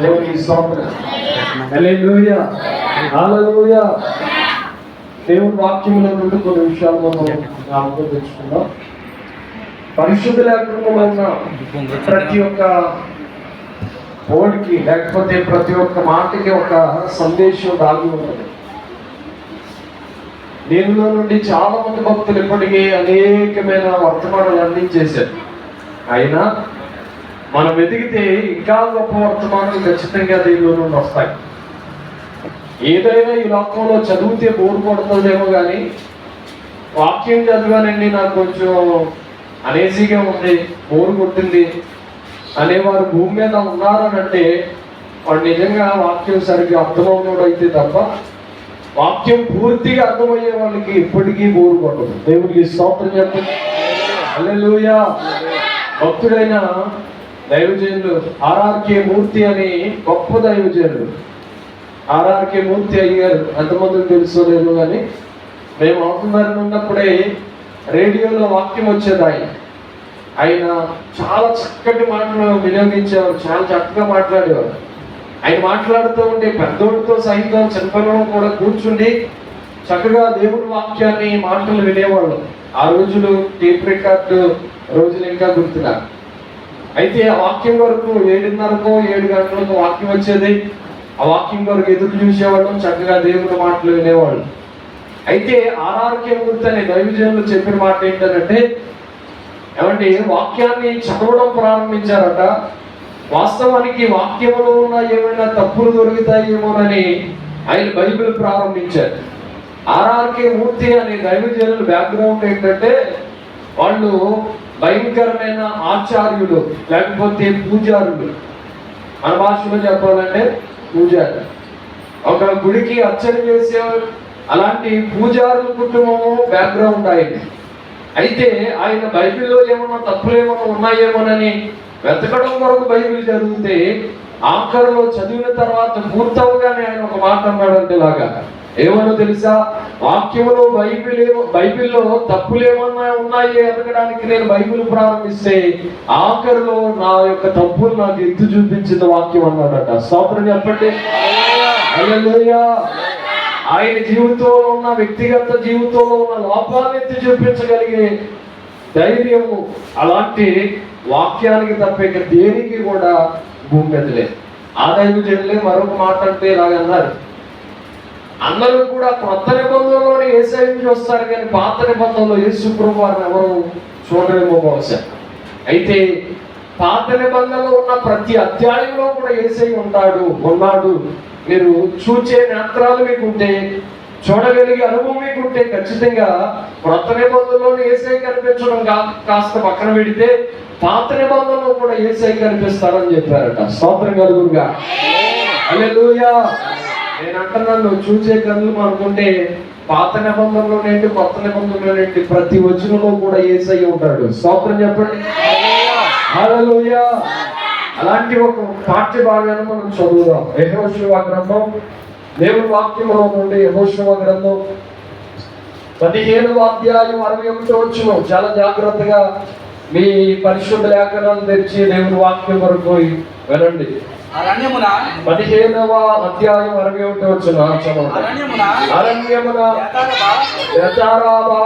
దేవునికి స్తోత్రం. హల్లెలూయా, హల్లెలూయా. దేవుని వాక్యంలో నుండి కొన్ని విషయాలు మనం జ్ఞాపకం తెచ్చుకుందాం. పరిశుద్ధ లేకుండా ప్రతి ఒక్క ఓడికి లేకపోతే ప్రతి ఒక్క మాటకి ఒక సందేశం దాగి ఉంటుంది. దీనిలో నుండి చాలా మంది భక్తులు ఇప్పటికీ అనేకమైన వర్తమానాలు అందించేశారు. అయినా మనం వెతికితే ఇంకా గొప్ప వర్తమానాలు ఖచ్చితంగా దీనిలో నుండి వస్తాయి. ఏదైనా ఈ లోకంలో చదివితే బోరు కొడుతుందేమో కానీ వాక్యం చదివానండి నాకు కొంచెం అనేజీగా ఉంది, బోరు కొట్టింది అనేవారు భూమి మీద ఉన్నారని అంటే వాడు నిజంగా వాక్యం సరిగ్గా అర్థమవునోడు అయితే తప్ప వాక్యం పూర్తిగా అర్థమయ్యే వాళ్ళకి ఇప్పటికీ బోరు కొట్టదు. దేవుడికి స్తోత్రం చెప్పండి. హల్లెలూయా. భక్తుడైన దైవజనులు ఆర్ఆర్కే మూర్తి అని గొప్ప దైవజనులు, ఆర్ఆర్కే మూర్తి అయ్యారు. ఎంతమందికి తెలుసో లేదు కానీ మేము అవుతున్నారని ఉన్నప్పుడే రేడియోలో వాక్యం వచ్చేది. ఆయన చాలా చక్కటి మాటలు వినియోగించేవారు, చాలా చక్కగా మాట్లాడేవారు. ఆయన మాట్లాడుతూ ఉంటే పెద్దోడితో సహితం చిన్నపిల్లలు కూడా కూర్చుండి చక్కగా దేవుడి వాక్యాన్ని మాటలు వినేవాళ్ళు. ఆ రోజులు టేప్ రికార్డు రోజులు ఇంకా గుర్తున్నారు. అయితే ఆ వాక్యం వరకు 7:30కో 7 గంటలకు వాక్యం వచ్చేది. ఆ వాక్యం వరకు ఎదురు చూసేవాళ్ళం, చక్కగా దేవుడి మాటలు వినేవాళ్ళు. అయితే ఆర్ఆర్కే మూర్తి అనే దైవజనులు చెప్పిన మాట ఏంటంటే, ఏమంటే వాక్యాన్ని చదవడం ప్రారంభించారట. వాస్తవానికి వాక్యంలో ఉన్న ఏమైనా తప్పులు దొరుకుతాయేమోనని ఆయన బైబిల్ ప్రారంభించారు. ఆర్ఆర్కే మూర్తి అనే దైవజనుల బ్యాక్గ్రౌండ్ ఏంటంటే వాళ్ళు భయంకరమైన ఆచార్యులు, లేకపోతే పూజారులు. మన భాషలో చెప్పాలంటే పూజారు. ఒక గుడికి అర్చన చేసే అలాంటి పూజారుల కుటుంబము బ్యాక్గ్రౌండ్ అయింది. అయితే ఆయన బైబిల్లో ఏమన్నా తప్పులు ఏమన్నా ఉన్నాయేమోనని వెతకడం కొరకు బైబిల్ చదివితే ఆఖరిలో చదివిన తర్వాత పూర్తవగానే ఆయన ఒక మాట అన్నాడంటే లాగా ఏమన్నా తెలుసా, వాక్యంలో బైబిల్లో తప్పులు ఏమన్నా ఉన్నాయి ఎతకడానికి నేను బైబిల్ ప్రారంభిస్తే ఆఖరిలో నా యొక్క తప్పులు నాకు ఎత్తు చూపించిన వాక్యం అన్నాడట. స్తోత్రం చెప్పండి. హల్లెలూయా. ఆయన జీవితంలో ఉన్న వ్యక్తిగత జీవితంలో ఉన్న లోపాలను ఎత్తి చూపించగలిగే ధైర్యము అలాంటి వాక్యానికి తప్ప ఇక దేనికి కూడా భూమి మీద లేదు. ఆ దైవజనులే మరొక మాట అంటే ఇలాగన్నారు, అందరూ కూడా కొత్త నిబంధనలోనే యేసయ్యను చూస్తారు కానీ పాత నిబంధనలో యేసు ప్రభువు వారిని ఎవరు చూడరేమో బహుశా. అయితే పాత నిబంధనలో ఉన్న ప్రతి అధ్యాయంలో కూడా యేసయ్య ఉన్నాడు. మీరు చూచే నేత్రాలు మీకుంటే, చూడగలిగే అనుభవం మీకుంటే ఖచ్చితంగా కొత్త నిబంధనలోనే యేసయ్య కనిపించడం కాస్త పక్కన పెడితే పాత నిబంధనలో కూడా యేసయ్య కనిపిస్తారని చెప్పారట. స్తోత్రం కలుగునుగా. హల్లెలూయా. నేను అంటున్నాను, చూసే కళ్ళు అనుకుంటే పాత నిబంధనలోనేంటి కొత్త నిబంధనలోనేంటి ప్రతి వచనంలో కూడా యేసయ్య ఉంటాడు. స్తోత్రం చెప్పండి. హల్లెలూయా. అలాంటి ఒక పాఠ్య భాగాన్ని మనం చదువుదాం. యెహోషువ గ్రంథం, దేవుని వాక్యంలో నుండి యెహోషువ గ్రంథం 15వ అధ్యాయం 61వ వచనం. చాలా జాగ్రత్తగా మీ పరిశుద్ధ లేఖనాలు తెరిచి దేవుని వాక్యం వరకు వినండి. 15వ అధ్యాయం 61వ వచనం. అరణ్యమున యతారాబా,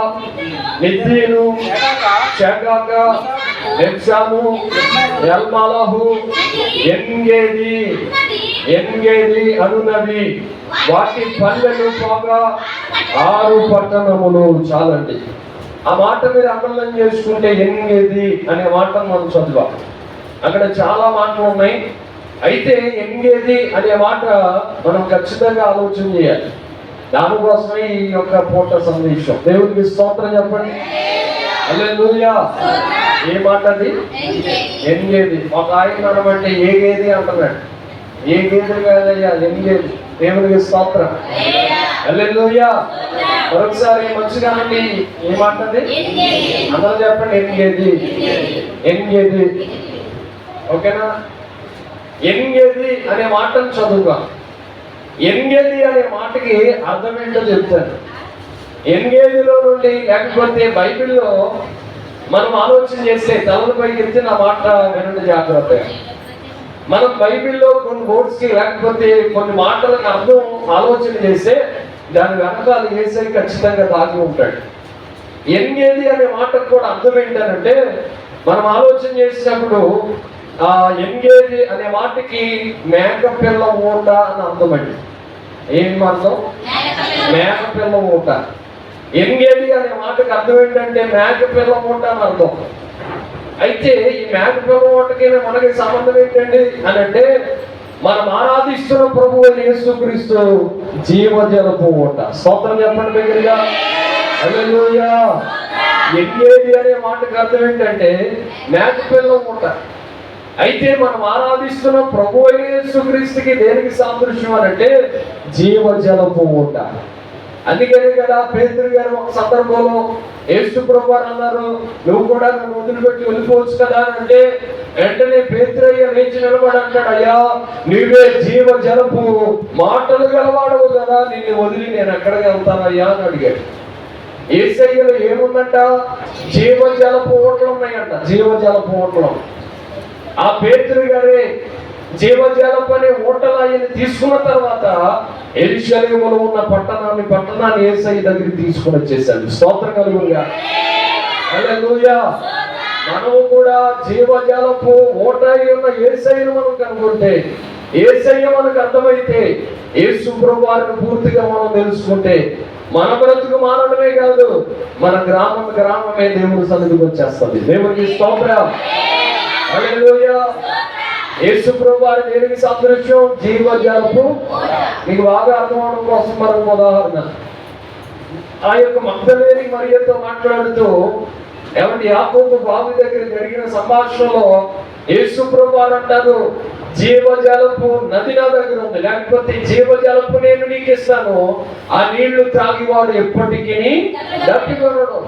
నిద్దీను, షెగాక, ఎబ్సాము, ఎల్మలహు, ఎన్గేది అనునవి వాటి పల్లెలు పోగా 6 పట్టణములు. చాలండి. ఆ మాట మీరు అండర్లైన్ చేసుకుంటే ఎన్గేది అనే మాట మనం చదువు. అక్కడ చాలా మాటలు ఉన్నాయి. అయితే ఎన్గేది అనే మాట మనం ఖచ్చితంగా ఆలోచన చేయాలి. దానికోసమే ఈ యొక్క పూట సందేశం. దేవుడికి స్తోత్రం చెప్పండి. హల్లెలూయా. ఏ మాట అది? ఎన్గేది. ఒక ఆయన అనమంటే ఏ గేది అంటున్నాడు. ఏ గేది కాదయ్యా, ఎన్గేది. దేవుడికి స్తోత్రం. హల్లెలూయా. మరొకసారి మంచిగా అండి, ఏ మాట అది? అందరూ చెప్పండి. ఎన్గేది. ఓకేనా? ఎన్గేది అనే మాటను చదువుగా. ఎన్గేది అనే మాటకి అర్థం ఏంటో చెప్తాను. ఎన్గేదిలో నుండి లేకపోతే బైబిల్లో మనం ఆలోచన చేస్తే తలపైకి ఎత్తి నా మాట వినండి జాగ్రత్తగా. మనం బైబిల్లో కొన్ని వర్డ్స్ కి లేకపోతే కొన్ని మాటలకు అర్థం ఆలోచన చేస్తే దాని వెనకాల యేసయ్య ఖచ్చితంగా దాగి ఉంటాడు. ఎంగేది అనే మాటకు కూడా అర్థం ఏంటంటే, మనం ఆలోచన చేసినప్పుడు ఆ ఎంగేది అనే మాటకి మేకపిల్ల ఊట అని అర్థం అండి. ఏం అర్థం? మేకపిల్ల ఊట. ఎంగేది అనే మాటకి అర్థం ఏంటంటే మేకపిల్ల ఊట అని అర్థం. అయితే ఈ మేకపిల్ల ఊటకి మనకి సంబంధం ఏంటండి అని అంటే, మనం ఆరాధిస్తున్న ప్రభువు యేసుక్రీస్తు జీవజలపు ఊట. స్తోత్రం చెప్పండి దగ్గరగా. హల్లెలూయా. ఎంగేది అనే మాటకి అర్థం ఏంటంటే మేకపిల్ల ఊట. అయితే మనం ఆరాధిస్తున్న ప్రభువు యేసుక్రీస్తుకి దేనికి సాదృశ్యం అని అంటే జీవజలపు ఊట. అందుకనే కదా పేతురు గారు ఒక సందర్భంలో యేసు ప్రభు అన్నారు, నువ్వు కూడా నన్ను వదిలిపెట్టి వెళ్ళిపోవచ్చు కదా అని అంటే, వెంటనే పేతురయ్య లేచి నిలబడి అంటాడు, అయ్యా నీవే జీవజలపు మాటలు గలవాడవు కదా, నిన్ను వదిలి నేను ఎక్కడికి వెళ్తానయ్యా అని అడిగాడు. యేసయ్యలో ఏముందంట? జీవజలపు ఊటలు ఉన్నాయంట. జీవజలపు ఊటలు. ఆ పేతురు గారే జీవజలపు అనే ఊటలు ఆయన తీసుకున్న తర్వాత యెరూషలేములో ఉన్న పట్టణాన్ని యేసయ్య దగ్గరికి తీసుకుని వచ్చేసాడు. స్తోత్రం కలుగునుగా. హల్లెలూయా. మనము కూడా జీవజలపు ఊట ఉన్న యేసయ్యను మనం కనుగొంటే, యేసయ్య మనకు అర్థమైతే, యేసు ప్రభువారిని పూర్తిగా మనం తెలుసుకుంటే, మన బ్రతుకు మానడమే కాదు, మన గ్రామమే దేవుని సన్నిధికి వచ్చేస్తుంది. దేవునికి స్తోత్రం. హల్లెలూయా. యేసు ప్రభువారి దేనికి సాదృశ్యం? జీవజలపు. మీకు బాగా అర్థం అవడం కోసం మరొక ఉదాహరణ. ఆ యొక్క మగ్దలేని మరియతో మాట్లాడుతూ ఏమంటే యాకోబు బావి దగ్గర జరిగిన సంభాషణలో యేసు ప్రభువారు అంటారు, జీవజలపు నది నా దగ్గర ఉంది, లేకపోతే జీవజలపు నేను నీకు ఇస్తాను, ఆ నీళ్లు త్రాగివాడు ఎప్పటికీ దప్పికొనడు.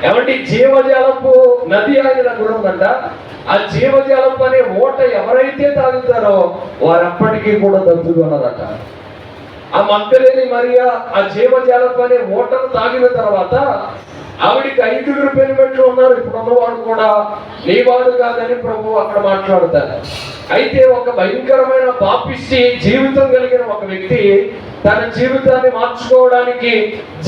ఏమంటే జీవజలపు నది ఆయన దగ్గర ఉందంట. ఆ జీవజలపు అనే ఊట ఎవరైతే తాగుతారో వారు అప్పటికీ కూడా దప్పికొనరట. ఆ మగ్దలేని మరియా ఆ జీవజలపు అనే ఊటను తాగిన తర్వాత ఆవిడికి 5 పెనిమిట్లు ఉన్నారు. ఇప్పుడు ఉన్నవాడు కూడా నీవాడు కాదని ప్రభు అక్కడ మాట్లాడతారు. అయితే ఒక భయంకరమైన పాపిష్టి జీవితం కలిగిన ఒక వ్యక్తి తన జీవితాన్ని మార్చుకోవడానికి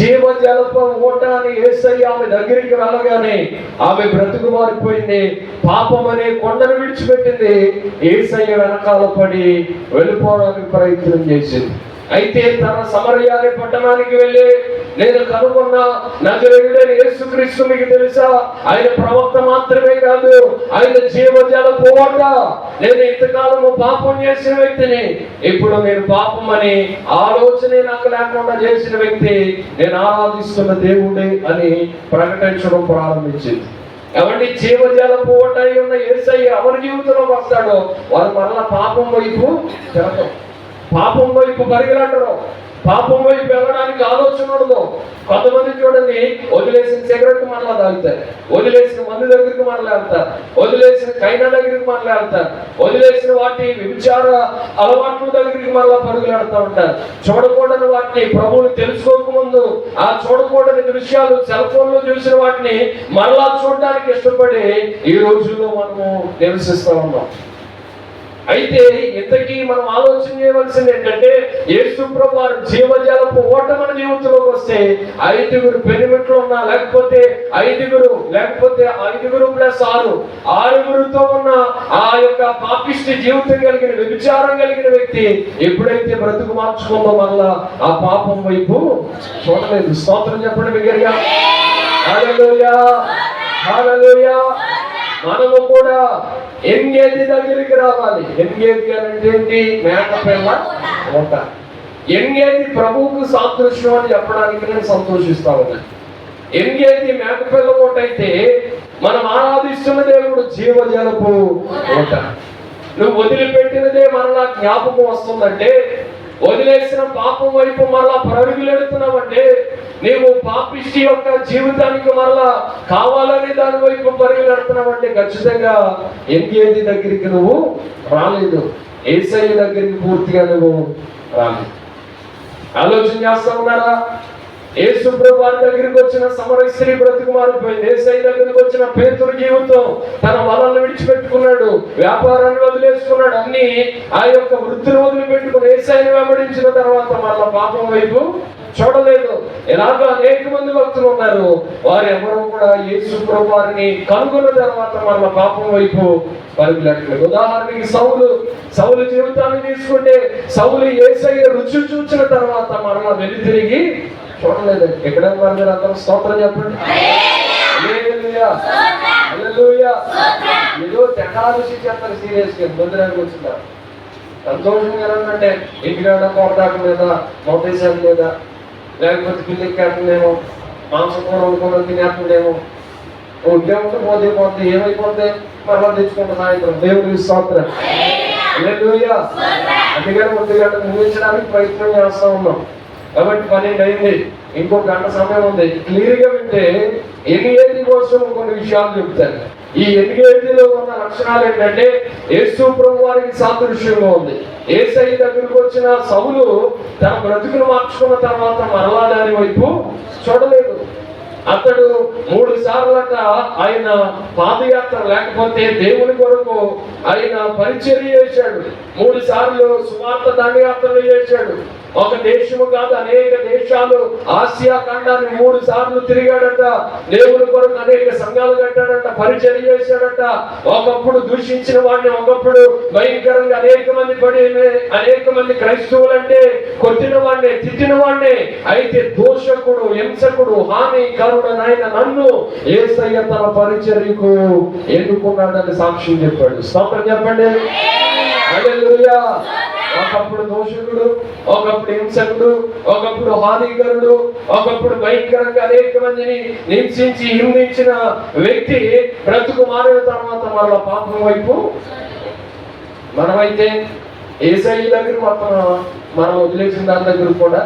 జీవజలపు ఊట అని యేసయ్య ఆమె దగ్గరికి వెళ్ళగానే ఆమె బ్రతుకు మారిపోయింది. పాపం అనే కొండను విడిచిపెట్టింది. యేసయ్య వెనకాల పడి వెళ్ళిపోవడానికి ప్రయత్నం చేసింది. అయితే తన సమరయ అనే పట్టణానికి వెళ్ళి, నేను కనుగొన్న నజరేయుడైన యేసుక్రీస్తు మీకు తెలుసా, ఆయన ప్రవక్త మాత్రమే కాదు, ఆయన జీవజలపు ఊట. నేను ఇంతకాలము పాపం చేసిన వ్యక్తిని, ఇప్పుడు నేను పాపం అని ఆలోచనే నాకు లేకుండా చేసిన వ్యక్తి, నేను ఆరాధిస్తున్న దేవుడే అని ప్రకటించడం ప్రారంభించింది. ఎవరి జీవజలపు ఊట ఉన్న యేసయ్య ఎవరి జీవితంలోకి వస్తాడో వారు మరలా పాపం వైపు తిరగరు, పాపం వైపు పరిగెలటరు, పాపం వైపు వెళ్ళడానికి ఆలోచన ఉండదు. కొంతమంది చూడండి, వదిలేసిన సిగరెట్ మరలా తాగుతారు, వదిలేసిన మందు దగ్గరికి మరలా వెళ్తారు, వదిలేసిన కైనా దగ్గరికి మరలా వెళ్తారు, వదిలేసిన వాటి విచార అలవాట్ల దగ్గరికి మరలా పరుగులాడుతూ ఉంటారు. చూడకూడని వాటిని ప్రభువుని తెలుసుకోకముందు ఆ చూడకూడని దృశ్యాలు సెల్ ఫోన్ లో చూసిన వాటిని మరలా చూడడానికి ఇష్టపడి ఈ రోజుల్లో మనము నివసిస్తూ ఉన్నాం. అయితే ఇంతకీ మనం ఆలోచన చేయవలసింది ఏంటంటే, యేసు ప్రభువారు జీవజలపు ఊట మన జీవితంలోకి వస్తే 5 పెనిమిట్లు ఉన్నా, లేకపోతే 5 ప్లస్ 6 ఉన్న ఆ యొక్క పాపిష్టి జీవితం కలిగిన వ్యభిచారం కలిగిన వ్యక్తి ఎప్పుడైతే బ్రతుకు మార్చుకుందో మళ్ళా ఆ పాపం వైపు చూడలేదు. స్తోత్రం చెప్పండి బిగ్గరగా. హల్లెలూయా. హల్లెలూయా. మనము కూడా ఎంగేది దగ్గరికి రావాలి. ఎంగేది అంటే ఏంటి? మేకపిల్ల ఊట. ఎంగేది ప్రభువుకు సాదృశ్యం అని చెప్పడానికి నేను సంతోషిస్తా ఉన్నాను. ఎంగేది మేకపిల్ల ఊట అయితే మనం ఆరాధిస్తున్న దేవుడు జీవజలపు ఊట. నువ్వు వదిలిపెట్టినదే మరలా జ్ఞాపకం వస్తుందంటే, వదిలేసిన పాపం వైపు మరలా పరుగులెడుతున్నావంటే, నీవు పాపిష్టి యొక్క జీవితానికి మరలా కావాలని దాని వైపు పరుగులెడుతున్నావంటే ఖచ్చితంగా ఎంగేది దగ్గరికి నువ్వు రాలేదు, యేసయ్య దగ్గరికి పూర్తిగా నువ్వు రాలేదు. ఆలోచన చేస్తా ఉన్నారా? యేసు ప్రభు వారి దగ్గరికి వచ్చిన సమరయ స్త్రీ బ్రతుకు మారిపోయింది. యేసయ్య దగ్గరికి వచ్చిన పేతురు జీవితం తన వలలను విడిచిపెట్టుకున్నాడు, వ్యాపారాన్ని వదిలేసుకున్నాడు, అన్ని ఆ యొక్క వృత్తిని వదిలిపెట్టుకుని యేసయ్యని వెంబడించిన తర్వాత మళ్ళా పాపం వైపు చూడలేదు. ఇలాగా అనేక మంది భక్తులు ఉన్నారు. వారు ఎవరు కూడా యేసు ప్రభు వారిని కనుగొన్న తర్వాత మళ్ళా పాపం వైపు పరుగులట్లేదు. ఉదాహరణకి సౌలు జీవితాన్ని తీసుకుంటే సౌలు యేసయ్య రుచి చూసిన తర్వాత మరలా వెళ్లి తిరిగి చూడలేదు. ఎక్కడ మీరు అందరూ స్తోత్రం చెప్పండి. హల్లెలూయా, హల్లెలూయా. ఏదో టెక్నాలజీ చేస్తారు సీరియస్ గా మందిరానికి వచ్చిందా సంతోషంగా అంటే ఇంటికాడ కోరటాకు లేదా మోటేషన్ లేదా లేకపోతే పిల్లి కాకుండేమో మాంసకూర వండుకోవడం తినేస్తుండేమో ఉద్యోగంతో పోతే ఏమైపోతే మరలా తెచ్చుకుంటే సాయంత్రం దేవుడికి స్తోత్రం. హల్లెలూయా. అందుకని ముందుగా ముగించడానికి ప్రయత్నం చేస్తా ఉన్నాం. కాబట్టి 12 అయింది, ఇంకో గంట సమయం ఉంది. క్లియర్ గా వింటే ఎన్నియేది కోసం కొన్ని విషయాలు చెప్తాను. ఈ ఎన్నియేదిలో ఉన్న లక్షణాలు ఏంటంటే యేసు ప్రభు వారికి సాదృశ్యంగా ఉంది. యేసయ్య దగ్గరకు వచ్చిన సౌలు తన బ్రతుకును మార్చుకున్న తర్వాత మరలా దాని వైపు చూడలేదు. అతడు 3 సార్లట ఆయన పాదయాత్ర లేకపోతే దేవుని కొరకు ఆయన పరిచర్య చేశాడు. 3 సార్లు సువార్త దండయాత్రలు చేశాడు. ఒక దేశము కాదు అనేక దేశాలు, ఆసియా ఖండాన్ని 3 సార్లు తిరిగాడట. దేవుని కొరకు అనేక సంఘాలు కట్టాడట, పరిచర్య చేశాడట. ఒకప్పుడు దూషించిన వాడిని ఒకప్పుడు భయంకరంగా అనేక మంది క్రైస్తవులంటే కొట్టిన వాడిని, తిట్టిన వాడిని. అయితే దోషకుడు, హింసకుడు, హానికరుడనైన నన్ను యేసయ్య తన పరిచర్యకు ఎన్నుకున్నాడని సాక్ష్యం చెప్పాడు. స్తోత్రం చెప్పండి. హల్లెలూయా. ఒకప్పుడు దోషకుడు, ఒకప్పుడు హింసకుడు, ఒకప్పుడు హానికరుడు, ఒకప్పుడు భయంకరంగా అనేక మందిని హింసించిన వ్యక్తి బ్రతుకు మారిన తర్వాత మరలా పాపం వైపు. మనమైతే యేసయ్య దగ్గర మనం వదిలేసిన దాని దగ్గర కూడా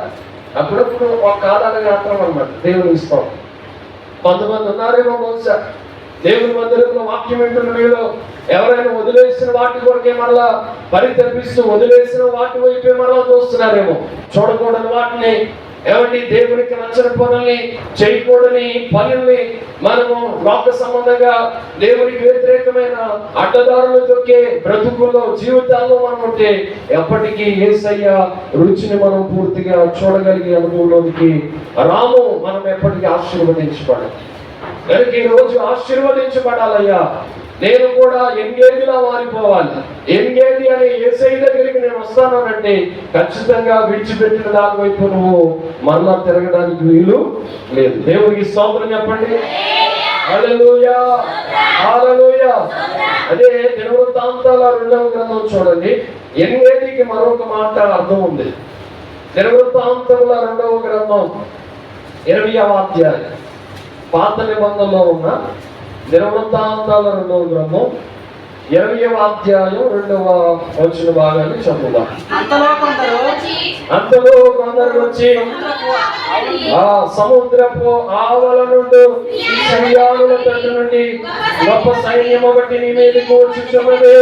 అప్పుడప్పుడు ఒక కాలాల యాత్ర అన్నమాట దేవుని ఇస్తాం. కొంతమంది ఉన్నారేమో బహుశా దేవుని మందిరంలో వాక్యం వింటున్న వీళ్ళు ఎవరైనా వదిలేసిన వాటి కొరకే మరలా పరితపిస్తూ వదిలేసిన వాటి వైపే మరలా చూస్తున్నారేమో. చూడకూడని వాటిని, ఏమంటే దేవునికి నచ్చని పనుల్ని, చేయకూడని పనుల్ని మనము లోక సంబంధంగా దేవునికి వ్యతిరేకమైన అడ్డదారులు తొక్కే బ్రతుకుల్లో జీవితాల్లో మనం ఉంటే ఎప్పటికీ యేసయ్య రుచిని మనం పూర్తిగా చూడగలిగే అనుభవంలోనికి రాము. మనం ఎప్పటికీ ఆశీర్వదించబడాలి. కనుక ఈ రోజు ఆశీర్వదించబడాలయ్యా. నేను కూడా ఎంగేదిలా మారిపోవాలి. ఎంగేది అనే యేసయ్య దగ్గరికి నేను వస్తానంటే ఖచ్చితంగా విడిచిపెట్టిన దాని వైపు నువ్వు మరలా తిరగడానికి వీలు లేదు. దేవునికి స్తోత్రం చెప్పండి. హల్లెలూయా, హల్లెలూయా. అదే దినవృత్తాంతాల 2వ గ్రంథం చూడండి. ఎంగేదికి మరొక మాట అర్థం ఉంది. దినవృత్తాంతముల 2వ గ్రంథం 20వ అధ్యాయం, పాత నిబంధనలో ఉన్న దినవృత్తాంతాల 2వ గ్రంథం 20వ అధ్యాయం 2వ వచన భాగాన్ని చదువుదాం. అంతలో కొందరు వచ్చి ఆ సముద్రపు ఆవల నుండి సిరియానుల తండ్రి నుండి గొప్ప సైన్యం ఒకటి నీ మీదకు వచ్చుచున్నది,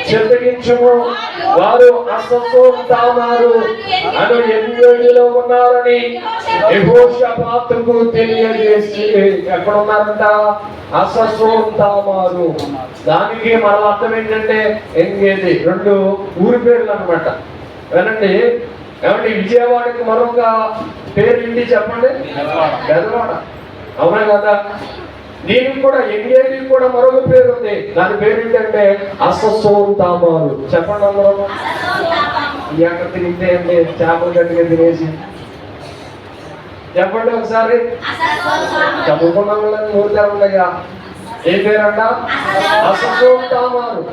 చిత్తగించుము, వారు హససోన్ తామారు అను ఎంగేదిలో ఉన్నారని యెహోషాపాతుకు తెలియజేసి. ఎక్కడ ఉన్నారంట? హససోన్ తామారు. దానికి మరల అర్థం ఏంటంటే ఎంగేది 2 ఊరి పేర్లు అన్నమాట. వినండి, ఏమంటే విజయవాడకి మరొక పేరు ఏంటి చెప్పండి? బెదవాడ. అవునా కదా? దీనికి కూడా ఎంగేది కూడా మరొక పేరు ఉంది. దాని పేరు ఏంటంటే హససోన్ తామారు. చెప్పండి అందరూ. ఎక్కడ తిరిగితే అంటే చేపలు గట్టిగా తినేసి చెప్పండి ఒకసారి. చదువుకున్న వాళ్ళని నూరుతారుండగా ఏ పేరంట? హససోన్ తామారు.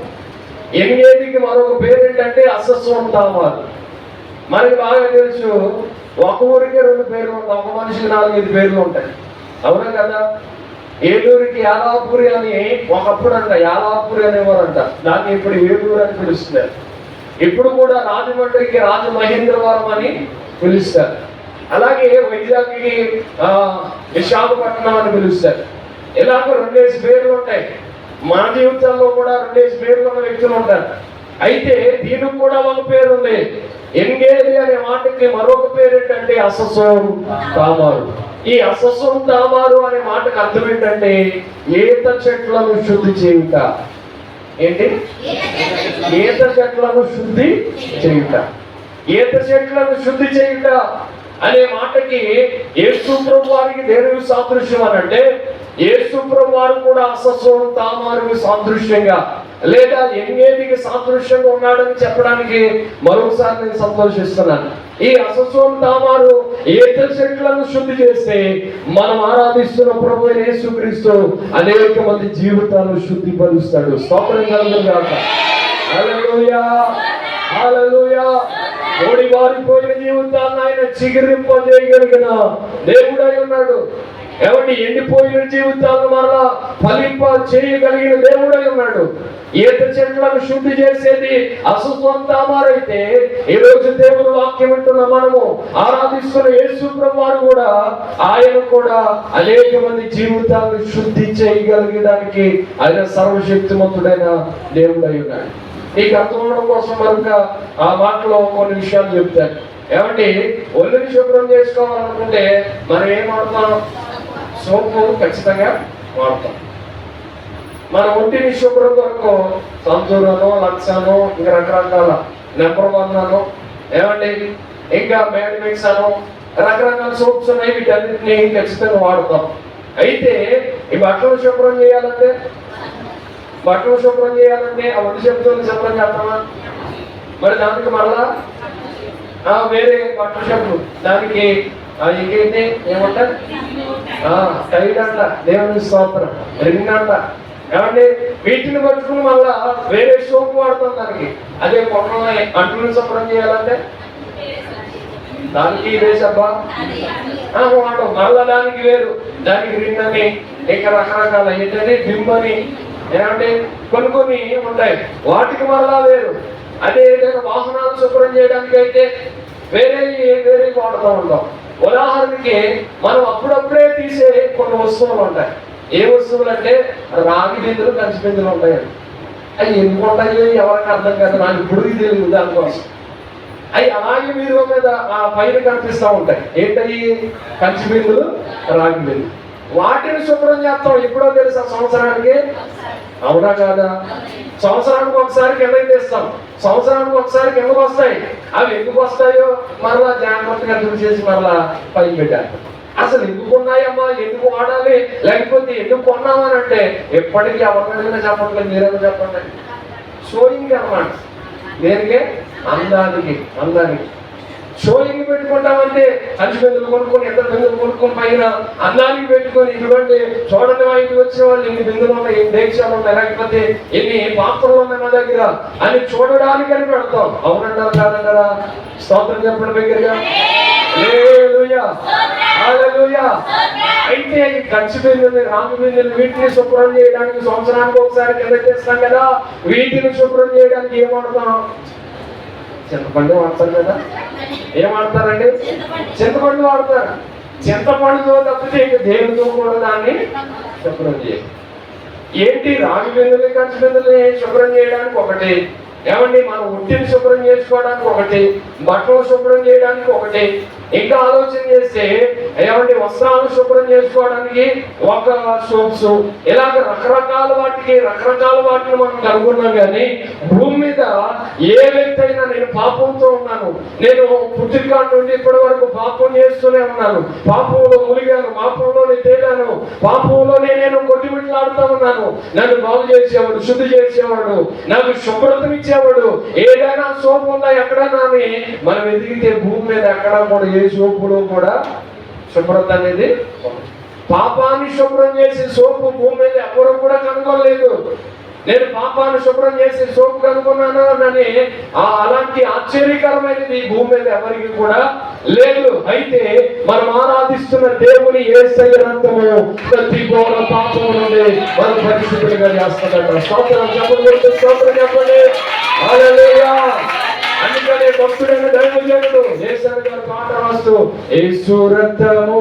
ఎంగేదికి మరొక పేరు ఏంటంటే హససోన్ తామారు. మనకి బాగా తెలుసు, ఒక ఊరికి 2 పేర్లు ఉంటాయి, ఒక మనిషికి 4-5 పేర్లు ఉంటాయి. అవునా కదా? ఏలూరికి యాదాపురి అని ఒకప్పుడు అంట యాదాపురి అనేవారంట. దాన్ని ఇప్పుడు ఏలూరు అని పిలుస్తున్నారు. ఇప్పుడు కూడా రాజమండ్రికి రాజమహేంద్రవరం అని పిలుస్తారు. అలాగే వైజాగ్కి విశాఖపట్నం అని పిలుస్తారు. ఇలాగ 2 పేర్లు ఉంటాయి. మన జీవితంలో కూడా 2 పేర్లు ఉన్న వ్యక్తులు ఉంటారు. అయితే దీనికి కూడా ఒక పేరు ఉంది. ఎంగేది అనే మాటకి మరొక పేరు ఏంటంటే అససోరు తామారు. ఈ అససోరు తామారు అనే మాటకి అర్థం ఏంటంటే ఈత చెట్లను శుద్ధి చేయుట. ఏంటి? ఈత చెట్లను శుద్ధి చేయుట. ఈత చెట్లను శుద్ధి చేయుట అనే మాటకి యేసు ప్రభు వారికి దేనికి సాదృశ్యం అని అంటే, యేసు ప్రభు వారు కూడా అససోరు తామారుకి సాదృశ్యంగా లేదా ఎంగేదికి సాదృశ్యంగా ఉన్నాడని చెప్పడానికి మరొకసారి నేను సంతోషిస్తున్నాను. ఈ అససోరు తామారు ఈత చెట్లను శుద్ధి చేస్తే మనం ఆరాధిస్తున్న ప్రభు యేసుక్రీస్తు అనేక మంది జీవితాలను శుద్ధిపరుస్తాడు. స్తోత్రం కలుగును గాక. హల్లెలూయా, హల్లెలూయా. ఓడి వారిపోయిన జీవితాన్ని ఆయన చిగురింపజేయగలిగిన దేవుడై ఉన్నాడు. ఏమంటే ఎండిపోయిన జీవితాలను మరలా ఫలింప చేయగలిగిన దేవుడై ఉన్నాడు. ఈత చెట్లను శుద్ధి చేసేది అససోరు తామారైతే, ఈ రోజు దేవుని వాక్యం వింటున్న మనము ఆరాధిస్తున్న యేసు ప్రభువారు కూడా ఆయన కూడా అనేక మంది జీవితాలను శుద్ధి చేయగలిగడానికి ఆయన సర్వశక్తిమంతుడైన దేవుడై ఉన్నాడు. నీకు అర్థం అవడం కోసం మరొక ఆ మాటలో కొన్ని విషయాలు చెప్తాను. ఏమంటే ఒళ్ళుని శుభ్రం చేసుకోవాలనుకుంటే మనం ఏం వాడతాం? సోపు ఖచ్చితంగా వాడతాం. మన ఒంటిని శుభ్రం కొరకు సంతూరనో, లక్సానో, ఇంకా రకరకాల నెంబర్ 1 అనో, ఏమండి ఇంకా మ్యాడ్మిక్స్ అనో, రకరకాల సోప్స్ ఉన్నాయి. వీటన్నిటిని ఖచ్చితంగా వాడతాం. అయితే ఈ బట్టలు శుభ్రం చేయాలంటే ఆ ఒంటి శబ్దాన్ని శుభ్రం చేస్తామా? మరి దానికి మరలా వేరే బట్టల శబ్దం దానికి ఇంకేంటి ఏమంటారు? టైడ్ అంట, దేవుని స్తోత్రం, రింగ్ అంట. ఏమంటే వీటిని పట్టుకుని మళ్ళా వేరే సోపు వాడతాం దానికి. అదే పొట్టలో అంటులను శుభ్రం చేయాలంటే దానికి వేసబ్బా వాడడం, మళ్ళా దానికి వేరు, దానికి రింగ్ అని, ఇంకా రకరకాల ఏంటంటే డిమ్ అని, ఏమంటే కొన్ని ఉంటాయి, వాటికి మరలా వేరు. అదే ఏదైనా వాహనాలు శుభ్రం చేయడానికి అయితే వేరే వాడుతూ ఉంటాం. ఉదాహరణకి మనం అప్పుడప్పుడే తీసే కొన్ని వస్తువులు ఉంటాయి. ఏ వస్తువులు అంటే రాగి బిందులు, కంచి బిందులు ఉంటాయండి. అవి ఎందుకు ఉంటాయో ఎవరికి అర్థం కాదు, నాకు ఇప్పుడు తెలియదు దానికోసం. అవి అలాగే మీరు మీద ఆ పైన కనిపిస్తూ ఉంటాయి. ఏంటవి? కంచి బిందులు, రాగి బిందులు. వాటిని శుభ్రం చేస్తాం ఎప్పుడో తెలుసా? సంవత్సరానికి. అవునా కాదా? సంవత్సరానికి ఒకసారి కిందకి తీస్తాం, సంవత్సరానికి ఒకసారి కిందకు వస్తాయి. అవి ఎందుకు వస్తాయో మరలా జాగ్రత్తగా చూసేసి మరలా పైన పెట్టాలి. అసలు ఎందుకు ఉన్నాయమ్మా, ఎందుకు వాడాలి, లేకపోతే ఎందుకు కొన్నామని అంటే ఎప్పటికీ ఎవరినైనా చెప్పట్లేదు, మీరేమో చెప్పండి. షోయింగ్ అన్నమాట. దేనికి? అందానికి. షోయింగ్ పెట్టుకుంటామంటే కంచి బిందులు కొనుక్కొని, ఇద్దరు బిందులు కొనుక్కొని పైన అందానికి పెట్టుకొని, ఇటువంటి చూడండి మా ఇంటికి వచ్చిన వాళ్ళు ఎన్ని బిందులు ఉన్నాయి, ఎన్ని దేశాలు ఉన్నాయి, లేకపోతే ఎన్ని పాత్రలు ఉన్నాయి మా దగ్గర అని చూడడానికి అని పెడతాం. అవునంటారు కాదంటారా? స్తోత్రం చెప్పండి దగ్గరగా. హల్లెలూయా, హల్లెలూయా. అయితే ఈ కంచి బిందులు, రాగి బిందులు వీటిని శుభ్రం చేయడానికి సంవత్సరానికి ఒకసారి కింద చేస్తాం కదా. వీటిని శుభ్రం చేయడానికి ఏం వాడతాం? చింతపండు వాడతారు కదా. ఏం వాడతారండి? చింతపండు వాడతారు. చింతపండుతో తప్పితే ఇంక దేనితో కూడా దాన్ని శుభ్రం చేయాలి. ఏంటి? రాగి బిందులు, కంచి బిందులు శుభ్రం చేయడానికి ఒకటి, ఏమండి మన ఒంటిని శుభ్రం చేసుకోవడానికి ఒకటి, బట్టలు శుభ్రం చేయడానికి ఒకటి, ఇంకా ఆలోచన చేస్తే ఏమంటే వస్త్రాలు శుభ్రం చేసుకోవడానికి ఒక సోప్స్, ఇలాగ రకరకాల వాటిని మనం కనుగొన్నాం. కానీ భూమి మీద ఏ వ్యక్తి అయినా నేను పాపంతో ఉన్నాను, నేను పుట్టిన నుండి ఇప్పటి వరకు పాపం చేస్తూనే ఉన్నాను, పాపంలో మునిగాను, పాపంలోనే తేలాను, పాపంలోనే నేను కొట్టిమిట్లాడుతూ ఉన్నాను, నన్ను బాగు చేసేవాడు, శుద్ధి చేసేవాడు, నాకు శుభ్రతనిచ్చేవాడు, ఏదైనా సోపు ఉందా ఎక్కడైనా అని మనం ఎదిగితే భూమి మీద ఎక్కడ కూడా ఏ సోపులో కూడా శుభ్రత అనేది. పాపాన్ని శుభ్రం చేసే సోపు భూమి మీద ఎవరు కూడా కనుగొనలేదు. నేను పాపాన్ని శుభ్రం చేసి సోపు కనుగొన్నాను అని అలాంటి ఆశ్చర్యకరమైనది ఈ భూమి మీద ఎవరికి కూడా లేదు. అయితే మనం ఆరాధిస్తున్న దేవుని యేసయ్య రక్తము ప్రతి ఘోర పాపం నుండి మనం పరిశుద్ధులుగా చేస్తాడట. స్తోత్రం చెప్పండి, స్తోత్రం చెప్పండి. హల్లెలూయా. అందుకనే భక్తుడైన దైవజనుడు యేసయ్య గారు పాట రాస్తూ యేసు రక్తము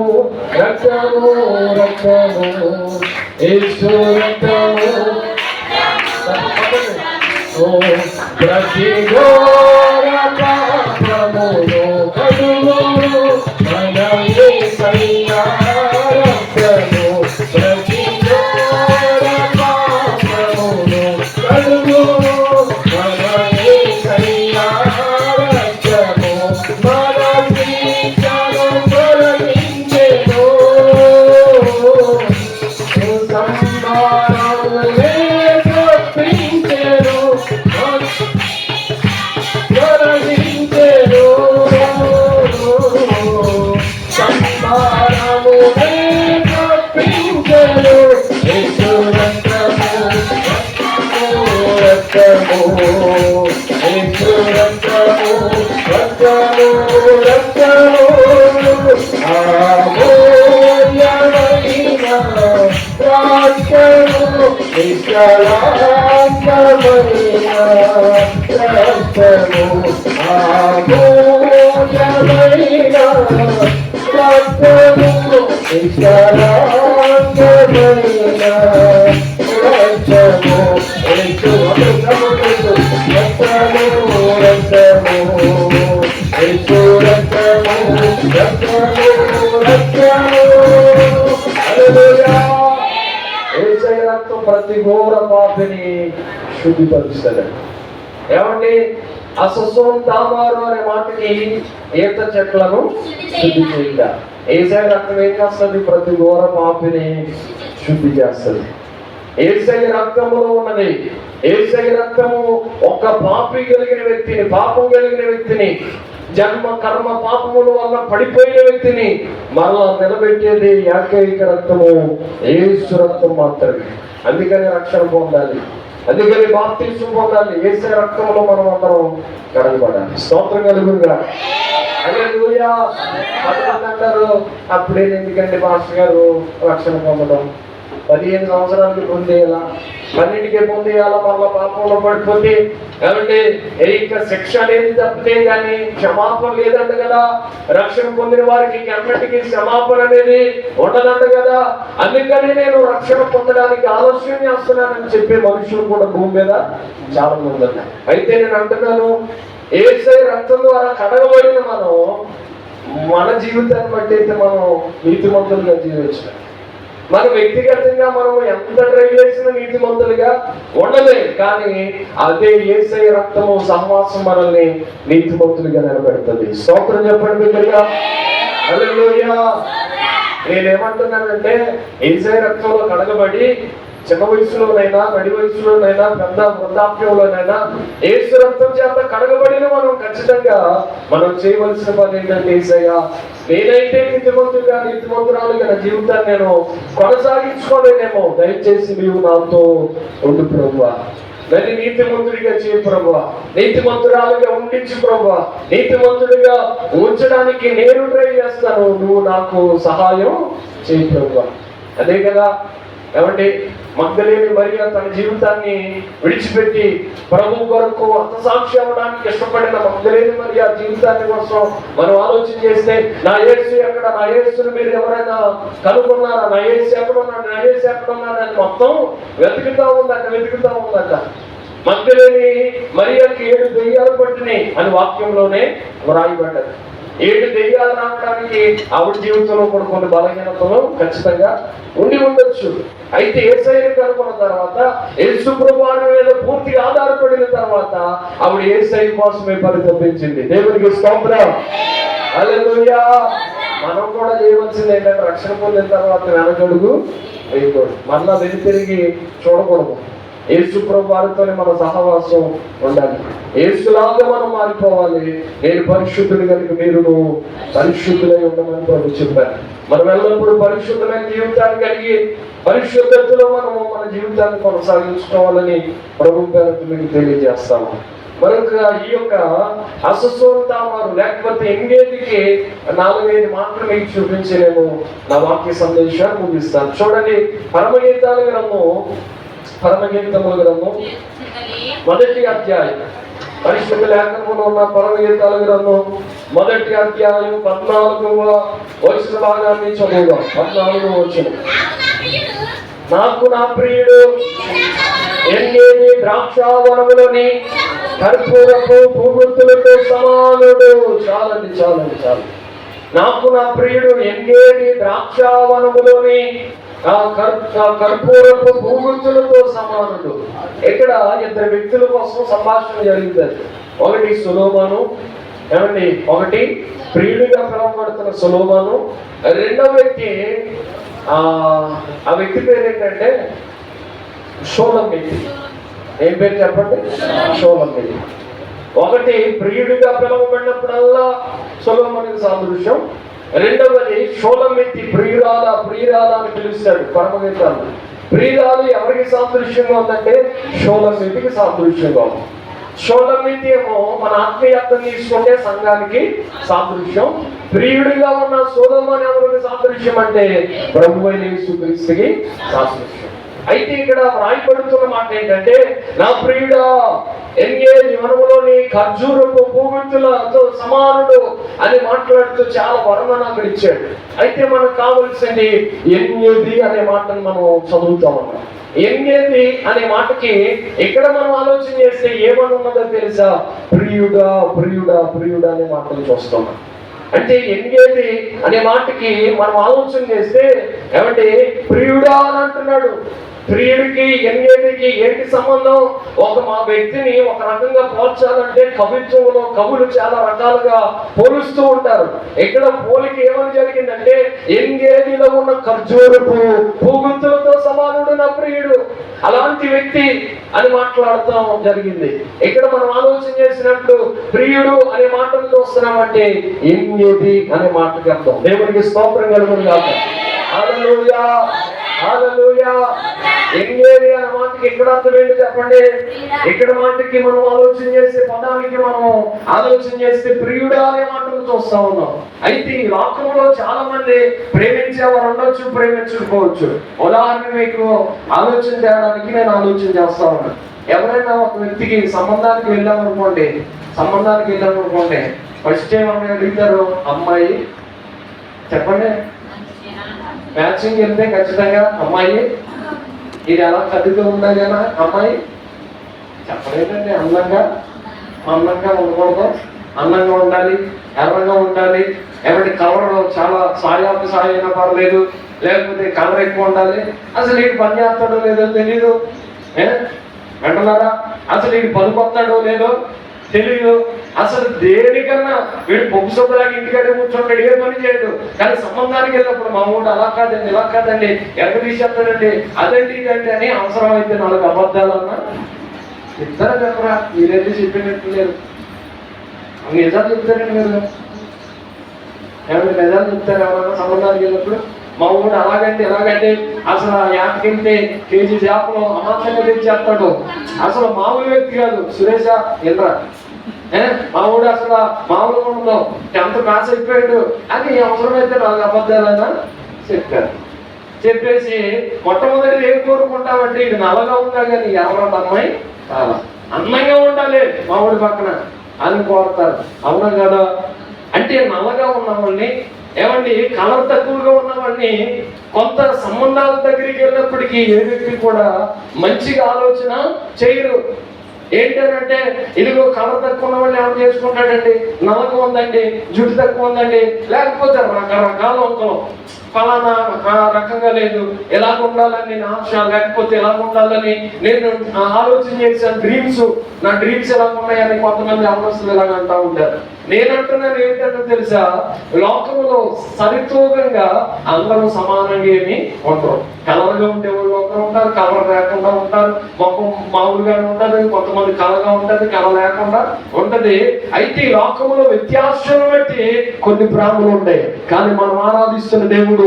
రక్తము రక్తము యేసు రక్తము ప్రతి ఘోర పాపము నిష్కళంకమైన రక్తము, అమూల్యమైన రక్తము, నిష్కళంకమైన రక్తము, రక్తం ప్రతి ఘోర పాపిని శుద్ధిపరుస్తుంది. ఏమండి, అససోం తామారు అనే మాటకి ఈత చెట్లను శుద్ధి చేయుట. ఏసై రక్తం ఏం చేస్తుంది? ప్రతి ఘోర పాపిని శుద్ధి చేస్తుంది. ఏసై రక్తములో ఉన్నది. ఏసై రక్తము ఒక పాపి కలిగిన వ్యక్తిని, పాపం కలిగిన వ్యక్తిని, జన్మ కర్మ పాపముల వల్ల పడిపోయిన వ్యక్తిని మరలా నిలబెట్టేది ఏకైక రక్తము, యేసు రక్తం మాత్రమే. అందుకని రక్షణ పొందాలి, అందుకని బాప్తిస్మం పొందాలి. యేసు రక్తంలో మనం అందరం కడగబడాలి. స్తోత్రం కలుగునుగా. హల్లెలూయా. అంటారు, అప్పుడే ఎందుకండి మాస్టర్ గారు రక్షణ పొందడం? 15 సంవత్సరాలకి పొందేయాలా, 12కే పొందేయాలా? మళ్ళా పాపంలో పడిపోతే ఏమంటే ఇక శిక్ష అనేది తప్పితే కానీ క్షమాపణ లేదంట కదా. రక్షణ పొందిన వారికి ఎన్నటికీ క్షమాపణ అనేది ఉండదంట కదా. అందుకని నేను రక్షణ పొందడానికి ఆలస్యం చేస్తున్నానని చెప్పే మనుషులు కూడా భూమి మీద చాలా మంది ఉన్నారు. అయితే నేను అంటున్నాను, యేసై రక్తం ద్వారా కడగబడిన మనం మన జీవితాన్ని బట్టి అయితే మనం నీతిమంతులుగా జీవించాలి. మన వ్యక్తిగతంగా మనం ఎంత ట్రై చేసిన నీతిమంతులుగా ఉండలేదు, కానీ అదే యేసయ్య రక్తము సహవాసం మనల్ని నీతిమంతులుగా నిలబెడుతుంది. స్తోత్రం చెప్పండి బిడ్డగా. హల్లెలూయా. నేనేమంటున్నానంటే, యేసయ్య రక్తంలో కడగబడి చిన్న వయసులోనైనా, నడి వయసులోనైనా, పెద్ద వృద్ధాప్యంలోనైనా యేసు రక్తం చేత కడగబడిన మనం ఖచ్చితంగా మనం చేయవలసిన పని ఏంటంటే, యేసయ్య నేనైతే నీతిమంతురాలుగా నా జీవితాన్ని నేను కొనసాగించుకోలేనేమో, దయచేసి నీవు నాతో ఉండు ప్రభువా. నన్ను నీతిమంతుడిగా చేయ ప్రభువా, నీతిమంతురాలుగా ఉండించు ప్రభువా, నీతిమంతుడిగా ఉంచడానికి నేను ట్రై చేస్తాను, నువ్వు నాకు సహాయం చేయి ప్రభువా. అదే కదా. ఏమంటే మగ్దలేని మరియ తన జీవితాన్ని విడిచిపెట్టి ప్రభు కొరకు హతసాక్షి అవ్వడానికి ఇష్టపడిన మగ్దలేని మరియ జీవితాన్ని కోసం మనం ఆలోచన చేస్తే, నా యేసు ఎక్కడ, నా యేసును మీరు ఎవరైనా కనుగొన్నారా, నా యేసు ఎక్కడున్నాడు, నా యేసు ఎక్కడున్నాడు అని మొత్తం వెతుకుతా ఉందట. మగ్దలేని మరియకి 7 దెయ్యాలు పట్టినాయి అని వాక్యంలోనే వ్రాయబడ్డది. 7 దెయ్యాలు రావడానికి ఆవిడ జీవితంలో కూడా కొన్ని బలహీనతలు ఖచ్చితంగా ఉండి ఉండొచ్చు. అయితే యేసయ్యను కనుక్కున్న తర్వాత, యేసు ప్రభువాని మీద పూర్తిగా ఆధారపడిన తర్వాత ఆవిడ యేసయ్య కోసమే పరితపించింది. దేవునికి స్తోత్రం. హల్లెలూయా. మనం కూడా చేయవలసింది ఏంటంటే, రక్షణ పొందిన తర్వాత వెనకడుగు వేయకూడదు, మళ్ళా తిరిగి చూడకూడదు. యేసు ప్రభువారితోనే మన సహవాసం ఉండాలి. యేసులాగా మనం మారిపోవాలి. నేను పరిశుద్ధుడు కనుక మీరు పరిశుద్ధులై ఉండమని ప్రభు చెప్పారు. మనం ఎల్లప్పుడూ పరిశుద్ధమైన జీవితాన్ని కలిగి పరిశుద్ధతలో మనము మన జీవితాన్ని కొనసాగించుకోవాలని ప్రభు పేరుతో మీకు తెలియజేస్తాము. మరొక ఈ యొక్క అససోం తామారు లేకపోతే ఎంగేజ్కి 4-5 మాత్రం మీకు చూపించి నేను నా వాక్య సందేశాన్ని ముగిస్తాను. చూడండి, పరమగీతముల గ్రంథము 1వ అధ్యాయం, పరిశుద్ధ లేఖనంలో ఉన్న పరమగీతాల గ్రంథం 1వ అధ్యాయం 14వ వచన భాగాన్ని చదువుదాం. 14వ వచనం. నాకు నా ప్రియుడు ఎంగేది ద్రాక్షావనములోని కర్పూరపు పువ్వులతో సమానుడు. చాలండి. నాకు నా ప్రియుడు ఎంగేది ద్రాక్షావనములోని కర్పూరపు పువ్వులతో సమానుడు. ఇక్కడ 2 వ్యక్తుల కోసం సంభాషణ జరుగుతుంది. ఒకటి సొలొమోను, ఏమండి, ఒకటి ప్రియుడిగా పిలువబడుతున్న సొలొమోను. రెండవ వ్యక్తి ఆ వ్యక్తి పేరు ఏంటంటే షోలమ్మితి. ఏం పేరు చెప్పండి? షోలమ్మితి. ఒకటి ప్రియుడిగా పిలువబడినప్పుడల్లా సొలొమోనుకి సాదృశ్యం. రెండవది షోలమ్మితి, ప్రియురాల అని పిలుస్తాడు పరమగీతాలు. ప్రియురాలు ఎవరికి సాదృశ్యంగా ఉందంటే షోలమ్మితికి సాదృశ్యంగా ఉంది. షోలమ్మితి ఏమో మన ఆత్మీయత్వం తీసుకుంటే సంఘానికి సాదృశ్యం. ప్రియుడిగా ఉన్న సొలొమోను ఎవరికి సాదృశ్యం అంటే ప్రభువైన యేసుక్రీస్తుకి సాదృశ్యం. అయితే ఇక్కడ రాయబడుతున్న మాట ఏంటంటే, నా ప్రియుడా ఎంగేజ్ వనములోని ఖర్జూరపు పూగుత్తులతో సమానుడు అని మాట్లాడుతూ చాలా వర్ణన అక్కడ ఇచ్చాడు. అయితే మనకు కావలసింది ఎంగేది అనే మాటను మనం చదువుతా ఉన్నాం. ఎంగేది అనే మాటకి ఇక్కడ మనం ఆలోచన చేస్తే ఏమని ఉన్నదో తెలుసా? ప్రియుడా ప్రియుడా ప్రియుడా అనే మాటలు చూస్తున్నాం. అంటే ఎంగేది అనే మాటకి మనం ఆలోచన చేస్తే ఏమంటే ప్రియుడా అని అంటున్నాడు. ప్రియుడికి ఎంగేదికి ఏంటి సంబంధం? మా వ్యక్తిని ఒక రకంగా పోల్చాలంటే కవిత్వంలో కవులు చాలా రకాలుగా పోలుస్తూ ఉంటారు. ఇక్కడ పోలిక ఏమని జరిగిందంటే, ఎంగేదిలో ఉన్న ఖర్జూరపు పూగుత్తులతో సమానుడు నా ప్రియుడు, అలాంటి వ్యక్తి అని మాట్లాడటం జరిగింది. ఇక్కడ మనం ఆలోచన చేసినప్పుడు ప్రియుడు అనే మాటను చూస్తున్నామంటే ఎంగేది అనే మాటకి అర్థం. దేవునికి స్తోత్రం కలుగును గాక. హల్లెలూయా హల్లెలూయా. ఎంగేది అనే మాటకి ఎక్కడ అర్థం ఏంటి చెప్పండి? ఇక్కడ మాటకి మనం ఆలోచన చేసే పదానికి మనం ఆలోచన చేస్తే ప్రియుడా అనే మాటలు చూస్తా ఉన్నాం. అయితే ఈ లోకంలో చాలా మంది ప్రేమించేవారు ఉండొచ్చు, ప్రేమించకపోవచ్చు. ఉదాహరణ మీకు ఆలోచన చేయడానికి నేను ఆలోచన చేస్తా ఉన్నాను. ఎవరైనా ఒక వ్యక్తికి సంబంధానికి వెళ్ళామనుకోండి, ఫస్ట్ ఏమన్నా అడుగుతారు? అమ్మాయి చెప్పండి. మ్యాచింగ్ వెళ్తే ఖచ్చితంగా అమ్మాయి ఇది ఎలా కదులుతూ ఉండాలి కదా, అమ్మాయి చెప్పలేదండి. అందంగా ఉండకూడదు, అందంగా ఉండాలి, ఎర్రగా ఉండాలి, ఏమంటే కలర్ చాలా సాయాపు సాయ అయినా పర్లేదు, లేకపోతే కలర్ ఎక్కువ ఉండాలి. అసలు వీడు పని చేస్తాడో లేదో తెలీదు, వెంటన్నారా? అసలు వీడు పని వస్తాడో లేదో తెలియదు. అసలు దేనికన్నా వీడు పొగ్గు సొప్పులాగా ఇంటికాడే కూర్చుంటాడు, ఏ పని చేయడు. కానీ సంబంధానికి వెళ్ళినప్పుడు మా ఊడు అలా కాదండి, ఇలా కాదండి, ఎరగ తీసేస్తాడండి, అదండి ఇదండి అని అవసరం అయితే 4 అబద్ధాలన్నా ఇద్దరు చెప్పరా? మీరైతే చెప్పినట్టు లేదు. నిజాలు చెప్తారండి మీరు? ఏమంటే నిజాలు చెప్తారు ఎవరన్నా సంబంధానికి వెళ్ళినప్పుడు? మా ఊడు అలాగంటే ఎలాగంటే అసలు యాటకెళ్తే కేజీ చేపలు అమాంతంగా తెచ్చేస్తాడు. అసలు మామూలు వ్యక్తి కాదు. సురేష ఎల్రా, మా ఊడు అసలు మామూలుగా ఉండదు, 10th పాస్ అయిపోయాడు అని అవసరమైతే 4 అబద్ధాలన్నా చెప్పారు. చెప్పేసి మొట్టమొదటి ఏం కోరుకుంటామంటే, ఇది నల్లగా ఉందా కానీ ఎవరన్నా అమ్మాయి చాలా అందంగా ఉండాలి మా ఊడి పక్కన అని కోరుతారు. అవునా కదా? అంటే నల్లగా ఉన్న వాళ్ళని, ఏమండి కలర్ తక్కువగా ఉన్న వాళ్ళని కొంత సంబంధాల దగ్గరికి వెళ్ళినప్పటికీ ఏ వ్యక్తి కూడా మంచిగా ఆలోచన చేయరు. ఏంటంటే ఇదిగో కలర్ తక్కువ ఉన్న వాళ్ళు ఏమైనా చేసుకుంటాడండి, నల్లగా ఉందండి, జుట్టు తక్కువ ఉందండి, లేకపోతే రకరకాల వంకలు, ఫలానా రకంగా లేదు, ఎలా ఉండాలని నేను ఆశ, లేకపోతే ఎలా ఉండాలని నేను ఆలోచన చేశాను. నా డ్రీమ్స్ ఎలా ఉన్నాయని కొంతమంది అవనస్తులు ఇలాగ అంటూ ఉంటారు. నేనంటున్నాను ఏంటంటే తెలుసా, లోకంలో సరితూకంగా అందరూ సమానంగా ఏమి ఉండరు. కలర్గా ఉండే వాళ్ళు ఒకరు ఉంటారు, కలర్ లేకుండా ఉంటారు, మొక్కం మామూలుగానే ఉంటుంది, కొంతమంది కలగా ఉంటుంది, కల లేకుండా ఉంటది. అయితే ఈ లోకంలో వ్యత్యాసం బట్టి కొన్ని ప్రేమలు ఉంటాయి. కానీ మనం ఆరాధిస్తున్న దేవుడు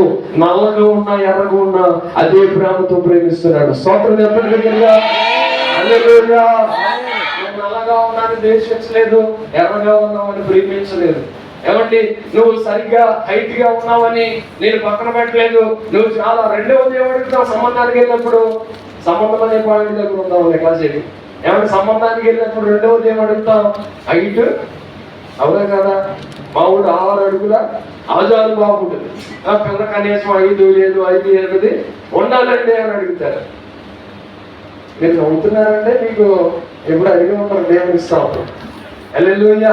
నల్లగా ఉన్నా ఎర్రగా ఉన్నా అదే ప్రేమతో ప్రేమిస్తున్నాడు. స్తోత్రం చెప్పండి. నల్లగా ఉన్నాను ద్వేషించలేదు, ఎర్రగా ఉన్నామని ప్రేమించలేదు. ఏమండి నువ్వు సరిగ్గా హైట్ గా ఉన్నావని నేను పక్కన పెట్టలేదు. నువ్వు చాలా రెండవది ఏమడుగుతావు సంబంధానికి వెళ్ళినప్పుడు? సంబంధం అనే పాయింట్ దగ్గర ఉన్నావు కాసేపు. ఏమంటే సంబంధానికి వెళ్ళినప్పుడు రెండవది ఏమడుగుతావు? హైట్. అవునా కదా? మా ఊడు 6 అడుగుల ఆజాలు బాగుంటుంది, పిల్ల కనీసం 5 లేదు 5 8 ఉండాలండి అని అడుగుతారు. మీరు నవ్వుతున్నారంటే మీకు ఎప్పుడు అడిగి ఉంటారు, దేవుని ఇస్తాం. హల్లెలూయా.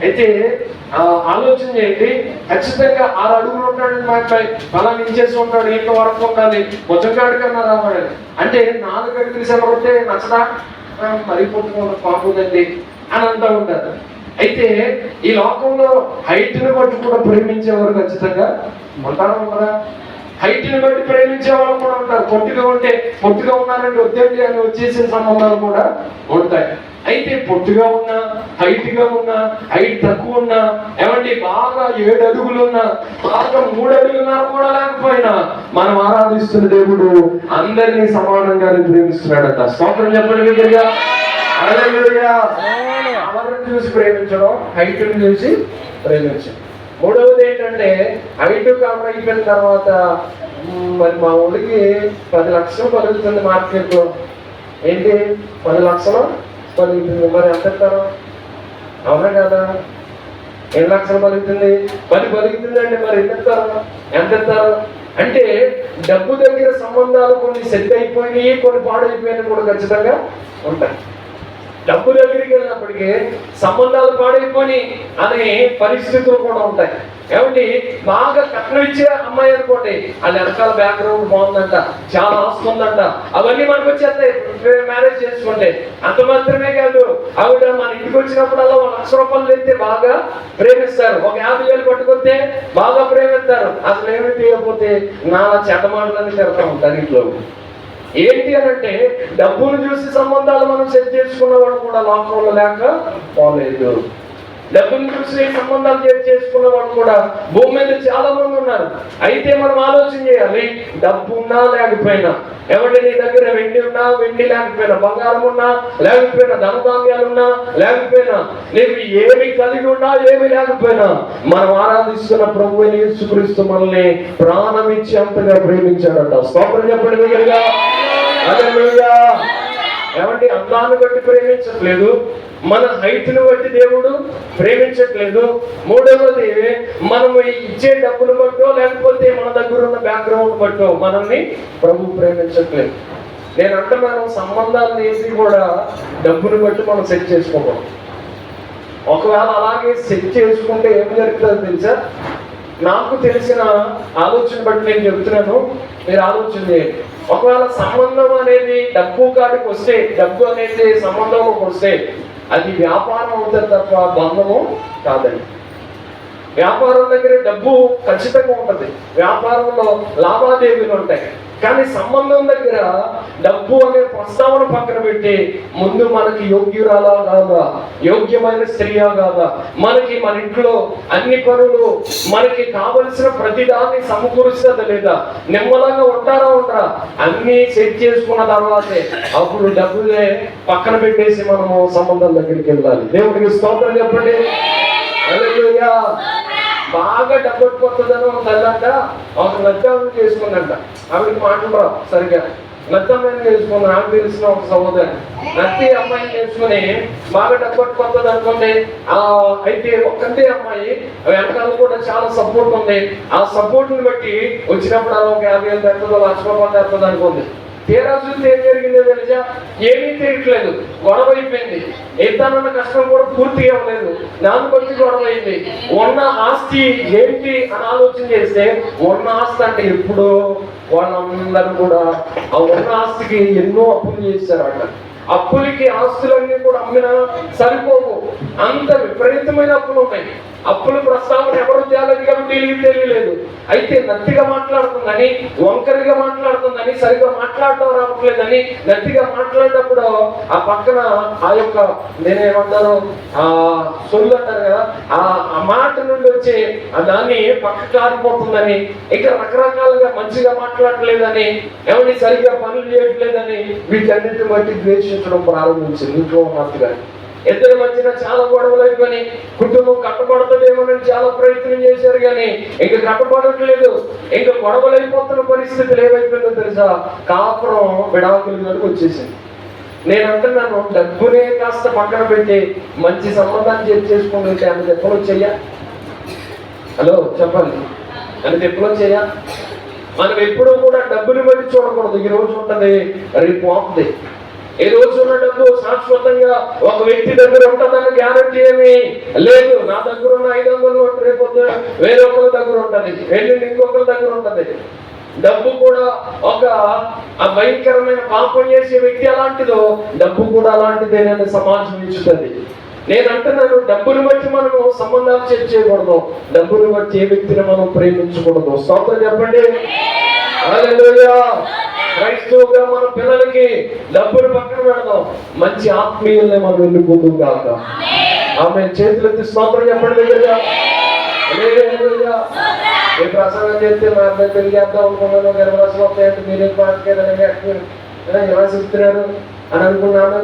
అయితే ఆలోచన చేయండి, ఖచ్చితంగా 6 అడుగులు ఉంటాడు మా అబ్బాయి, ఫలానా ఇంచేసి ఉంటాడు, ఇంత వరకు ఉండాలి, మొచ్చగాడి కన్నా రావాలి అంటే 4 అడుగులు సెలవుతే నచ్చడా, మరీ పొట్టుకోవడం పాపుదండి అని అంటూ ఉంటారు. అయితే ఈ లోకంలో హైట్ ని బట్టి కూడా ప్రేమించేవారు ఖచ్చితంగా ఉంటారా? హైట్ ని బట్టి ప్రేమించే వాళ్ళు కూడా ఉంటారు. పొట్టుగా ఉన్నారంటే వద్దండి అని వచ్చేసిన సంబంధాలు కూడా ఉంటాయి. అయితే పొట్టుగా ఉన్నా, హైట్ గా ఉన్నా, హైట్ తక్కువ ఉన్నా, ఏమండి బాగా 7 అడుగులు ఉన్నా, బాగా 3 అడుగులున్నా కూడా లేకపోయినా మనం ఆరాధిస్తున్న దేవుడు అందరినీ సమానంగానే ప్రేమిస్తున్నాడట. స్తోత్రం చెప్పండి దగ్గరగా. హల్లెలూయా. కలర్ని చూసి ప్రేమించడం, హైట్ని చూసి ప్రేమించడం. మూడవది ఏంటంటే ఐటు కవర్ అయిపోయిన తర్వాత మరి మా ఊరికి 10 లక్షలు పలుకుతుంది మార్కెట్లో. ఏంటి 10 లక్షలు పలుకుతుంది, మరి ఎంత ఇస్తారు? అవునా కదా? 7 లక్షలు పలుకుతుంది, 10 పలుకుతుందండి, మరి ఎంత ఇస్తారు? అంటే డబ్బు దగ్గర సంబంధాలు కొన్ని సెట్ అయిపోయినాయి, కొన్ని పాడైపోయినాయి కూడా ఖచ్చితంగా ఉంటాయి. డబ్బు దగ్గరికి వెళ్ళినప్పటికీ సంబంధాలు పాడైపోయి అనే పరిస్థితులు కూడా ఉంటాయి. ఏమండి, బాగా కట్నం ఇచ్చే అమ్మాయి అనుకోండి, వాళ్ళ వెనకాల బ్యాక్గ్రౌండ్ బాగుందంట, చాలా ఆస్తి ఉందంట, అవన్నీ మనకు వచ్చేస్తాయి మ్యారేజ్ చేసుకుంటే. అంత మాత్రమే కాదు, ఆవిడ మన ఇంటికి వచ్చినప్పుడల్లా 1 లక్ష రూపాయలు తెస్తే బాగా ప్రేమిస్తారు, ఒక 50,000 పట్టుకొస్తే బాగా ప్రేమిస్తారు. అసలు ఏమి తీయకపోతే నాలా చెడ్డమాటలని తిడతా ఉంటారు ఇంట్లో. ఏంటి అని అంటే డబ్బును చూసి సంబంధాలు మనం సెట్ చేసుకున్న వాడు కూడా లోకంలో లేక పోలేదు. డబ్బును చూసి సంబంధాలు సెట్ చేసుకున్న వాడు కూడా భూమి మీద చాలా మంది ఉన్నారు. అయితే మనం ఆలోచన చేయాలి, డబ్బు ఉన్నా లేకపోయినా, ఎవరి నీ దగ్గర వెండి ఉన్నా వెండి లేకపోయినా, బంగారం ఉన్నా లేకపోయినా, ధనధాన్యాలు ఉన్నా లేకపోయినా, నీకు ఏమి కలిగి ఉన్నా ఏమి లేకపోయినా, మనం ఆరాధిస్తున్న ప్రభువైన యేసుక్రీస్తు మనల్ని ప్రాణం ఇచ్చి అంతగా ప్రేమించాడంట. స్తోత్రం చెప్పండి దగ్గరగా. హల్లెలూయా. ఏమంటే అందాన్ని బట్టి ప్రేమించట్లేదు, మన హైట్ను బట్టి దేవుడు ప్రేమించట్లేదు. మూడవది, మనము ఇచ్చే డబ్బును బట్టో లేకపోతే మన దగ్గర ఉన్న బ్యాక్గ్రౌండ్ బట్టో మనల్ని ప్రభు ప్రేమించట్లేదు. నేను అంటున్నాను, సంబంధాలను ఏది కూడా డబ్బును బట్టి మనం సెట్ చేసుకోకూడదు. ఒకవేళ అలాగే సెట్ చేసుకుంటే ఏం జరుగుతుందో తెలుసా? నాకు తెలిసిన ఆలోచన బట్టి నేను చెప్తున్నాను, మీరు ఆలోచన చేయండి. ఒకవేళ సంబంధం అనేది డబ్బు కాడికి వస్తే, డబ్బు అనేది సంబంధంలోకి వస్తే అది వ్యాపారం అవుతుంది తప్ప బంధము కాదండి. వ్యాపారం దగ్గర డబ్బు ఖచ్చితంగా ఉంటుంది, వ్యాపారంలో లావాదేవీలు ఉంటాయి. కానీ సంబంధం దగ్గర డబ్బు అనే ప్రస్తావన పక్కన పెట్టి ముందు మనకి యోగ్యురాలా కాదా, యోగ్యమైన స్త్రీయా కాదా, మనకి మన ఇంట్లో అన్ని పనులు మనకి కావలసిన ప్రతిదాన్ని సమకూరుస్తుందా లేదా, నిమ్మలంగా ఉంటారా అన్ని సెట్ చేసుకున్న తర్వాతే అప్పుడు డబ్బులే పక్కన పెట్టేసి మనము సంబంధం దగ్గరికి వెళ్ళాలి. దేవుడికి స్తోత్రం చెప్పండి. హల్లెలూయా. బాగా డబ్బు కొత్తదని ఒక తల్లంట ఒక లజ్జాన్ని చేసుకుందంట. ఆవిడకి మాటలు రావు సరిగ్గా, లజ్జాన్ని చేసుకుంది. నాకు తెలిసిన ఒక సహోదరు నత్తి అమ్మాయిని చేసుకుని బాగా డబ్బు కొత్తది అనుకోండి. అయితే ఒక్కటే అమ్మాయి, వెనకాల కూడా చాలా సపోర్ట్ ఉంది. ఆ సపోర్ట్ని బట్టి వచ్చినప్పుడు అలా ఒక 50,000 పెడుతుందో, 1,00,000 రూపాయలు పెడుతుంది అనుకోండి. తీరా చూస్తే ఏం జరిగిందో తెలుసా? ఏమీ తెలియట్లేదు, గొడవ అయిపోయింది. ఎంతనన్న కష్టం కూడా పూర్తి అవ్వలేదు, దానికి వచ్చి గొడవ అయింది. ఉన్న ఆస్తి ఏంటి అని ఆలోచన చేస్తే, ఉన్న ఆస్తి అంటే ఎప్పుడో వాళ్ళందరూ కూడా ఆ ఉన్న ఆస్తికి ఎన్నో అప్పులు చేశారట. అప్పులకి ఆస్తులన్నీ కూడా అమ్మినా సరిపోవు, అంత విపరీతమైన అప్పులు ఉన్నాయి. అప్పుల ప్రస్తావన ఎవరు చేయాలని కాబట్టి తెలియలేదు. అయితే నత్తిగా మాట్లాడుతుందని, వంకరిగా మాట్లాడుతుందని, సరిగ్గా మాట్లాడటం రావట్లేదని నత్తిగా మాట్లాడినప్పుడు ఆ పక్కన ఆ యొక్క నేనేమంటారు సొల్లు అంటారు కదా, ఆ మాట నుండి వచ్చి దాన్ని పక్క కారిపోతుందని, ఇక రకరకాలుగా మంచిగా మాట్లాడలేదని, ఎవరిని సరిగ్గా పనులు చేయట్లేదని వీటన్నిటిని బట్టి ద్వేషించడం ప్రారంభించింది ఇంట్లో ఉన్నట్టుగా. ఇద్దరి మధ్యన చాలా గొడవలు అయిపోయి కుటుంబం కట్టబడుతుందేమోనని చాలా ప్రయత్నం చేశారు, కానీ ఇంక కట్టబడట్లేదు. ఇంక గొడవలు అయిపోతున్న పరిస్థితులు ఏమైపోయిందో తెలుసా? కాపురం విడాకుల వరకు వచ్చేసింది. నేను అంటున్నాను, డబ్బునే కాస్త పక్కన పెట్టి మంచి సంబంధాన్ని చేసుకుంటే అంత ఎప్పుడు వచ్చాయా? హలో చెప్పండి, అంత ఎప్పుడు వచ్చాయా? మనం ఎప్పుడూ కూడా డబ్బుని బట్టి చూడకూడదు. ఈ రోజు ఉంటుంది, రేపు పోతుంది. ఈ రోజు ఉన్న డబ్బు శాశ్వతంగా ఒక వ్యక్తి దగ్గర ఉంటుందని గ్యారంటీ ఏమీ లేదు. నా దగ్గర ఉన్న 500 నోటు రేపు వేరొకరి దగ్గర ఉంటుంది, వెళ్ళి ఇంకొకరి దగ్గర ఉంటుంది. డబ్బు కూడా ఒక భయంకరమైన పాపం చేసే వ్యక్తి అలాంటిదో, డబ్బు కూడా అలాంటిదేనని సమాజం ఇచ్చుతుంది. నేను అంటున్నాను, డబ్బుని బట్టి మనము సంబంధాలు సెట్ చేయకూడదు, డబ్బుని బట్టి ఏ వ్యక్తిని మనం ప్రేమించకూడదు. స్తోత్రం చెప్పండి. హల్లెలూయా. క్రైస్తవుగా మన పిల్లలకి డబ్బులు పక్కన పెడదాం, మంచి ఆత్మీయుల్ని మనం ఎన్నుకుందాం కాక. ఆమె చేతులెత్తి స్తోత్రం చెప్పండి దగ్గరగా. ఏ ప్రసంగం చేస్తే మా అబ్బాయి పెళ్లి చేద్దాం అనుకున్నాను, గర్భరసం వస్తాయంటే మీరేం మాట్లాడారని ఎలా చెప్తున్నారు అని అనుకున్నాను.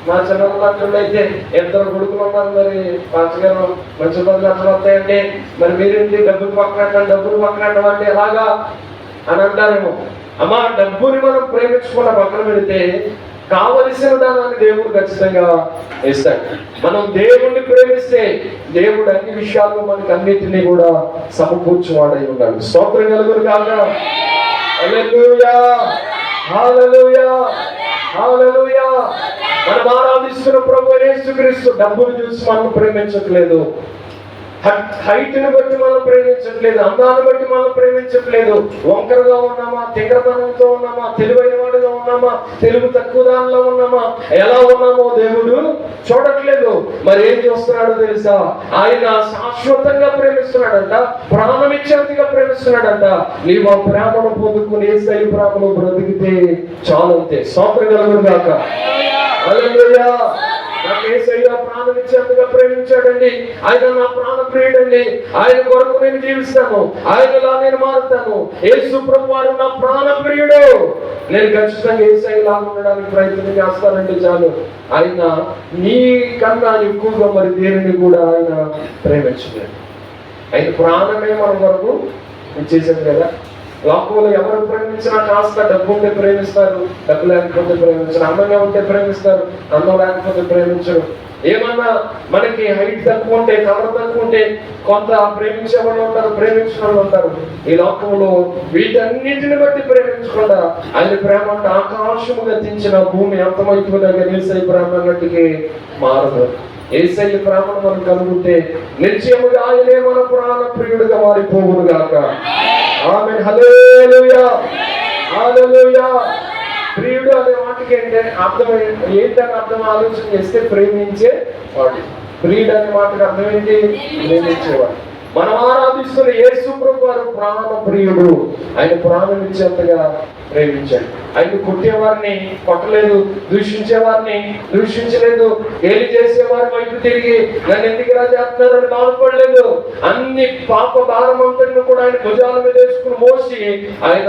మా చిన్నప్పుడు అయితే ఇద్దరు కొడుకులు ఉన్నారు, మరి పాచగారు మంచి 10 లక్షలు వస్తాయండి, మరి మీరేంటి డబ్బులు పక్కన అంటే ఎలాగా అని అంటారేమో. అమ్మా, డబ్బుని మనం ప్రేమించుకున్న పక్కన పెడితే కావలసిన దానాన్ని దేవుడు ఖచ్చితంగా ఇస్తాడు. మనం దేవుణ్ణి ప్రేమిస్తే దేవుడు అన్ని విషయాల్లో మనకు అన్నిటినీ కూడా సమకూర్చువాడై ఉన్నాడు. స్తోత్రం కలుగును గాక. హల్లెలూయా, హల్లెలూయా, హల్లెలూయా. మనం ఆరాధిస్తున్న ప్రభువు యేసుక్రీస్తు డబ్బును చూసి మనం ప్రేమించట్లేదు, హైట్ ని బట్టి మనం ప్రేమించట్లేదు, అందాన్ని బట్టి మనం ప్రేమించట్లేదు. వంకరగా ఉన్నామా, తింగరతనంతో ఉన్నామా, తెలివైన వాడిగా ఉన్నామా, తెలుగు తక్కువ దానిలో ఉన్నామా, ఎలా ఉన్నామో దేవుడు చూడట్లేదు. మరి ఏం చూస్తున్నాడో తెలుసా? ఆయన శాశ్వతంగా ప్రేమిస్తున్నాడంట, ప్రాణమిచ్చేంతగా ప్రేమిస్తున్నాడంట. నీవు ఆ ప్రేమను పొందుకుని యేసయ్య ప్రేమను బ్రతికితే చాలంతే. స్తోత్రం కలుగును గాక. హల్లెలూయా. నాకు యేసయ్య ప్రాణం ఇచ్చేంతగా ప్రేమించాడండి, ఆయన నా ప్రాణ ప్రియుడండి, ఆయన కొరకు నేను జీవిస్తాను, ఆయనలా నేను మారుతాను. యేసు ప్రభువారు నా ప్రాణ ప్రియుడు, నేను ఖచ్చితంగా యేసయ్యలా ఉండడానికి ప్రయత్నం చేస్తానండి చాలు. ఆయన నీ కన్నా ఎక్కువగా మరి దేనిని కూడా ఆయన ప్రేమించలేదు. ఆయన ప్రాణమే మన వరకు ఇచ్చేసాడు కదా. లోకంలో ఎవరు ప్రేమించినా కాస్త డబ్బు ఉంటే ప్రేమిస్తారు, డబ్బు లేకపోతే ప్రేమించరు. అందంగా ఉంటే ప్రేమిస్తారు, అందం లేకపోతే ప్రేమించరు. ఏమన్నా మనకి హైట్ తక్కువ ఉంటే, కలర్ తక్కువ ఉంటే కొంత ప్రేమించే వాళ్ళు ఉంటారు, ప్రేమించిన వాళ్ళు ఉంటారు. ఈ లోకంలో వీటన్నిటిని బట్టి ప్రేమించకుండా ఆయన ప్రేమ అంటే ఆకాశము గతించిన భూమి అంతమైపోయినా యేసయ్య ప్రేమ అన్నట్టుకి మారదు. యేసయ్య ప్రేమను మనం కలుగుతే నిత్యముగా ఆయనే మన ప్రాణ ప్రియుడుగా మారిపోవును గాక. ఆమేన్. హల్లెలూయా, హల్లెలూయా. ప్రియుడు అనే వాటికి అర్థం ఏంటని అర్థం ఆలోచన చేస్తే ప్రేమించే వాడు. ప్రియుడు అనే మాటకి అర్థం ఏంటి? ప్రేమించేవాడు. మనం ఆరాధిస్తున్న యేసు ప్రభువారు ప్రాణ ప్రియుడు, ఆయన ప్రాణం ఇచ్చేంతగా ప్రేమించాడు. ఆయన కొట్టేవారిని కొట్టలేదు, దూషించేవారిని దూషించలేదు, గేలి చేసేవారి వైపు తిరిగి నన్ను ఎందుకు ఇలా చేస్తున్నారని బాధపడలేదు. అన్ని పాప భారం అంతటిని కూడా ఆయన భుజాల మీద వేసుకుని మోసి ఆయన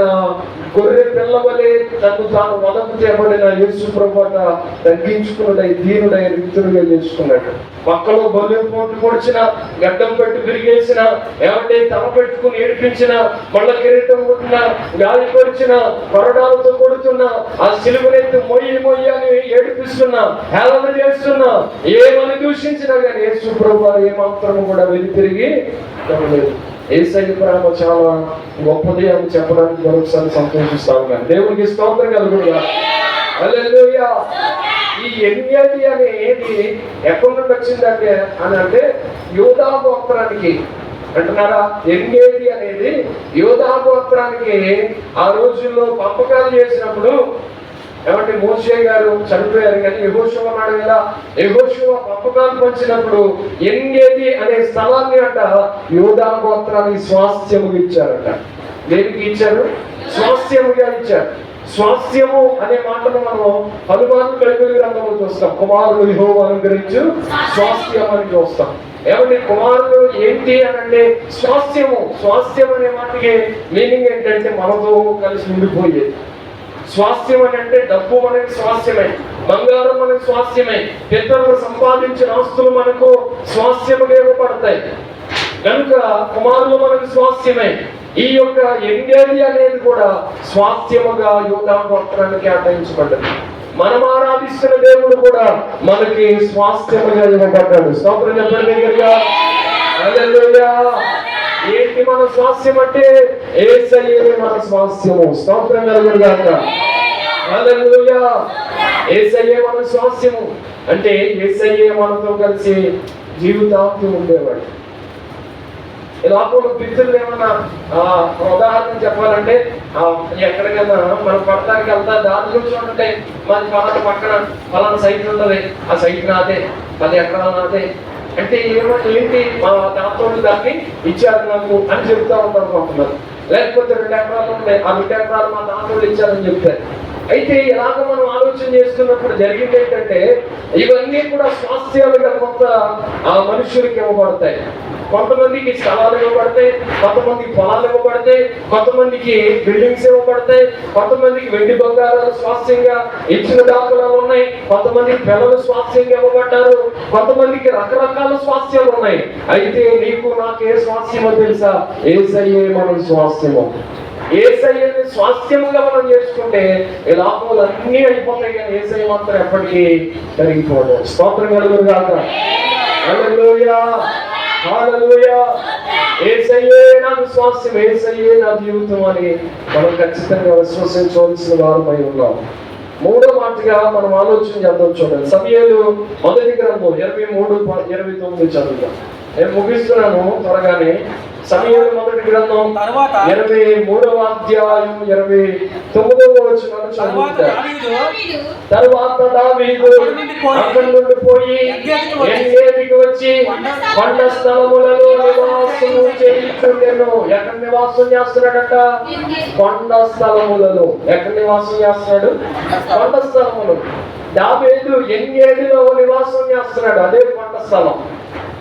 గొర్రె పిల్లవలే తను తాను వదకు చేయబడిన యేసు ప్రభువట తగ్గించుకున్నదై దీనుడై రిక్తుడుగా చేసుకున్నాడు. పక్కలో బొల్లు పోటు పొడిచిన, గడ్డం పెట్టి తిరిగేసిన, ఏమంటే తల పెట్టుకుని ఏడిపించిన, మళ్ళ కిరీటం కొట్టిన, గాలి పొడిచిన, కొరడాలతో కొడుతున్నా, ఆ సిలువనెత్తి మొయ్యి అని ఏడిపిస్తున్నా, హేళన చేస్తున్నా, ఏమని దూషించినా కానీ యేసు ప్రభువు ఏమాత్రము కూడా వెళ్ళి తిరిగి లేదు. యేసయ్య ప్రేమ చాలా గొప్పది అని చెప్పడానికి మరొకసారి సంతోషిస్తాము. కానీ దేవునికి స్తోత్రం కలుగును గాక. హల్లెలూయా. ఈ ఎన్యది అనేది ఎక్కడి నుండి వచ్చిందంటే అని అంటే యూదా గోత్రానికి అంటున్నారా. ఎన్యది అనేది యూదా గోత్రానికి ఆ రోజుల్లో పంపకాలు చేసినప్పుడు ఏమంటే మోషే గారు చనిపోయారు కానీ యెహోషువ ఉన్నాడు కదా, యెహోషువ పంపకాలు పంచినప్పుడు ఎన్యది అనే స్థలాన్ని అంట యూదా గోత్రానికి స్వాస్థ్యముగా ఇచ్చారట. దేనికి ఇచ్చారు? స్వాస్థ్యముగా ఇచ్చారు. స్వాస్థ్యము అనే మాటను మనం హనుమాను బైబిల్ గ్రంథంలో చూస్తాం. కుమారుడు యెహోవా అనుగ్రహించు స్వాస్థ్యం అని చూస్తాం. ఏమంటే కుమారుడు ఏంటి అని అంటే స్వాస్థ్యము. స్వాస్థ్యం అనే మాటకి మీనింగ్ ఏంటంటే మనతో కలిసి ఉండిపోయేది. స్వాస్థ్యం అని అంటే డబ్బు మనకి స్వాస్థ్యమే, బంగారం మనకి స్వాస్థ్యమే, పితరులు సంపాదించిన ఆస్తులు మనకు స్వాస్థ్యముగా ఇవ్వబడతాయి. కనుక కుమారులు మనకు స్వాస్థ్యమే. ఈ యొక్క ఎంగేది అనేది కూడా స్వాస్థ్యముగా యూదా గోత్రానికి కేటాయించబడ్డది. మనం ఆరాధిస్తున్న దేవుడు కూడా మనకి స్వాస్థ్యముగా ఇవ్వబడ్డాడు. స్తోత్రం చెప్పండి గట్టిగా. హల్లెలూయా. ఏంటి మన స్వాస్థ్యం అంటే యేసయ్యే మన స్వాస్థ్యము. స్తోత్రం కలుగును గాక. హల్లెలూయా. యేసయ్యే మన స్వాస్థ్యము అంటే యేసయ్యే మనతో కలిసి జీవితాంతం ఉండేవాడు. లోపల పిచ్చులు ఏమన్నా ఉదాహరణ చెప్పాలంటే ఎక్కడికైనా మనం పడతానికి వెళ్తా దాని చూసుకుంటే మాది పలానా పక్కన పలానా సైట్ ఉంటుంది, ఆ సైట్ నాదే, 10 ఎకరాలు నాదే అంటే ఏంటి మా తాతోళ్ళు దాన్ని ఇచ్చారు నాకు అని చెప్తా ఉంటారు కొంటున్నారు. లేకపోతే 2 ఎకరాలు ఉంటాయి, ఆ 2 ఎకరాలు మా తాతోళ్ళు ఇచ్చారని చెప్తారు. అయితే ఇలాగ మనం ఆలోచన చేస్తున్నప్పుడు జరిగింది ఏంటంటే ఇవన్నీ కూడా స్వాస్థ్యాలుగా కొంత ఆ మనుషులకి ఇవ్వబడతాయి. కొంతమందికి స్థలాలు ఇవ్వబడతాయి, కొంతమందికి పొలాలు ఇవ్వబడతాయి, కొంతమందికి బిల్డింగ్స్ ఇవ్వబడతాయి, కొంతమందికి వెండి బంగారాలు స్వాస్థ్యంగా ఇచ్చిన దాఖలాలు ఉన్నాయి, కొంతమందికి పిల్లలు స్వాస్థ్యంగా ఇవ్వబడ్డారు, కొంతమందికి రకరకాల స్వాస్థ్యాలు ఉన్నాయి. అయితే నీకు నాకు ఏ స్వాస్థ్యమో తెలుసా? యేసయ్యే మన స్వాస్థ్యము. యేసయ్యని స్వాస్థ్యముగా మనం చేసుకుంటే ఈ లోపలు అన్నీ అయిపోతాయి, కానీ యేసయ్య మాత్రం ఎప్పటికీ జరిగిపోదు. స్తోత్రం కలుగును గాక. హల్లెలూయా, హల్లెలూయా. యేసయ్యే నా విశ్వాసం, యేసయ్యే నా జీవితం అని మనం ఖచ్చితంగా విశ్వసించవలసిన వారమై ఉన్నాం. మూడో మాటగా మనం ఆలోచన చేద్దాం. చూడండి, సమూయేలు మొదటి గ్రంథం 23:29 చదువుతాం. నేను ముగిస్తున్నాను త్వరగానే. సమూయేలు మొదటి గ్రంథం 23వ అధ్యాయం 29వ వచనం చదువుతారు. తరువాత దావీదు అక్కడి నుండి పోయి ఎన్గేదికి వచ్చి కొండ స్థలములలో నివాసము చేయుచుండెను. ఎక్కడ నివాసం చేస్తున్నాడట? కొండ స్థలములలో. ఎక్కడ నివాసం చేస్తున్నాడు? కొండ స్థలములు. దావీదు ఎన్గేదిలో నివాసం చేస్తున్నాడు, అదే కొండ స్థలం.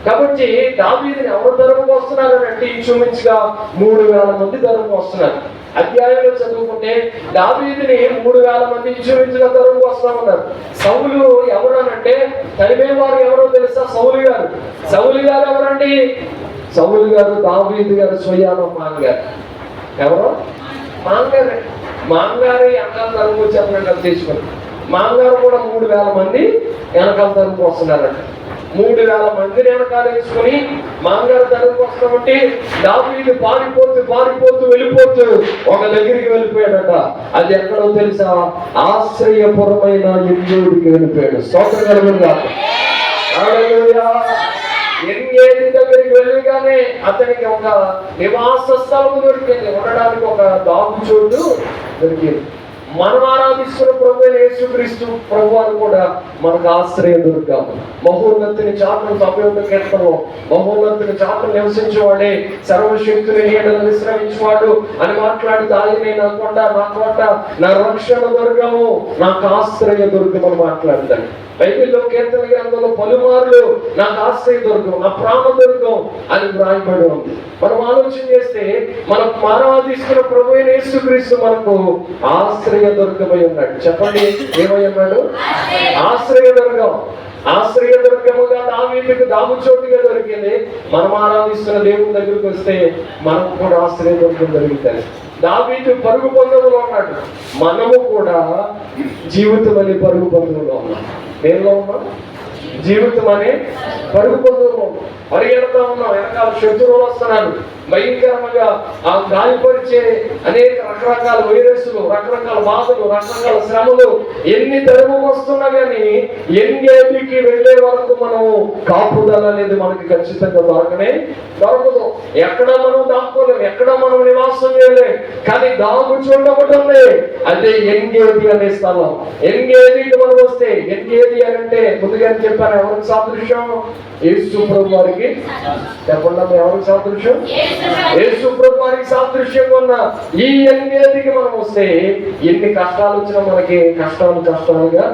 కాబట్టి దావీదుని ఎవరు ధర్మకు వస్తున్నారు అంటే ఇంచుమించుగా 3000 మంది ధర్మకు వస్తున్నారు. అధ్యాయంలో చదువుకుంటే దావీదుని 3000 మంది ఇంచుమించుగా ధర్మకు వస్తామన్నారు. సౌలు ఎవరు అనంటే తరిమేవారు ఎవరో తెలుసా? సౌలు గారు. సౌలు గారు ఎవరండి? సౌలు గారు దావీదు గారు స్వయాన మాంగారు. ఎవరు? మాంగారే. మాంగారే వెనకాల ధర్మకు వచ్చారని తీసుకుని మాంగారు కూడా 3000 మంది వెనకాల ధర్మకు వస్తున్నారంట. 3000 మందిని వెనకాల వేసుకుని మాంగారు ధర్మకు వస్తామంటే దావీదు పారిపోతూ వెళ్ళిపోతూ ఒక దగ్గరికి వెళ్ళిపోయాడట. అది ఎక్కడో తెలుసా? ఆశ్రయపురమైన ఎన్గేదికి వెళ్ళిపోయాడు. స్తోత్రం కలుగును గాక. హల్లెలూయా. ఎన్గేది దగ్గరికి వెళ్ళగానే అతనికి ఒక నివాస స్థలం దొరికింది, ఉండడానికి ఒక దాగు చోటు దొరికింది. మనం ఆరాధిస్తున్న ప్రభు యేసుక్రీస్తు ప్రభు అని కూడా మనకు ఆశ్రయ దుర్గం. మహోన్నతిని చాటును 91 కీర్తనలో మహోన్నతిని చాటును నివసించేవాడే సర్వశక్తుని నీడను విశ్రమించేవాడు అని మాట్లాడితే ఆయనే నా కొండ, నా కోట, నా రక్షణ దుర్గము, నాకు ఆశ్రయ దుర్గం అని మాట్లాడతాడు. బైబిల్లో కీర్తన గ్రంథంలో పలుమార్లు నాకు ఆశ్రయ దుర్గం, నా ప్రాణ దుర్గం అని వ్రాయబడి ఉంది. మనం ఆలోచన చేస్తే మనం ఆరాధిస్తున్న ప్రభు యేసుక్రీస్తు మనకు ఆశ్రయ దుర్గమై ఉన్నాడు. చెప్పండి, ఏమై ఉన్నాడు? ఆశ్రయ దుర్గం. ఆశ్రయ దుర్గముగా దావీదుకు దాగుచోటుగా దొరికింది. మనం ఆరాధిస్తున్న దేవుని దగ్గరికి వస్తే మనకు కూడా ఆశ్రయ దుర్గం దొరుకుతుంది. దావీదు పరుగు పందెంలో ఉన్నాడు, మనము కూడా జీవితం అనే పరుగు పందెంలో ఉన్నాం. దేనిలో ఉన్నాం? జీవితం అనే పరుగు పందెంలో పరిగెడతా ఉన్నాం. వెనకాల శత్రువులు వస్తున్నారు, భయంకరంగా ఆ గాయపరిచే అనేక రకరకాల వైరస్లు, రకరకాల బాధలు, రకరకాల శ్రమలు ఎన్ని తరుము వస్తున్నా కానీ ఎన్గేదికి వెళ్ళే వరకు మనం కాపుదల అనేది మనకి ఖచ్చితంగా దొరకదు. ఎక్కడ మనం దాక్కోలేము, ఎక్కడ మనం నివాసం చేయలేము. కానీ దాగు చూడబడి ఉంది, అదే ఎన్గేది అనే స్థలం. ఎన్గేదికి మనం వస్తే ఎన్గేది అని అంటే ముందుగా చెప్పాను, ఎవరికి సాదృశ్యం? యేసు ప్రభు వారికి. చెప్పండి, ఎవరికి సాదృశ్యం? యేసు ప్రభు వారికి సాదృశ్యంగా ఉన్న ఈ ఎన్గేదికి మనం వస్తే ఎన్ని కష్టాలు వచ్చినా మనకి కష్టాలుగా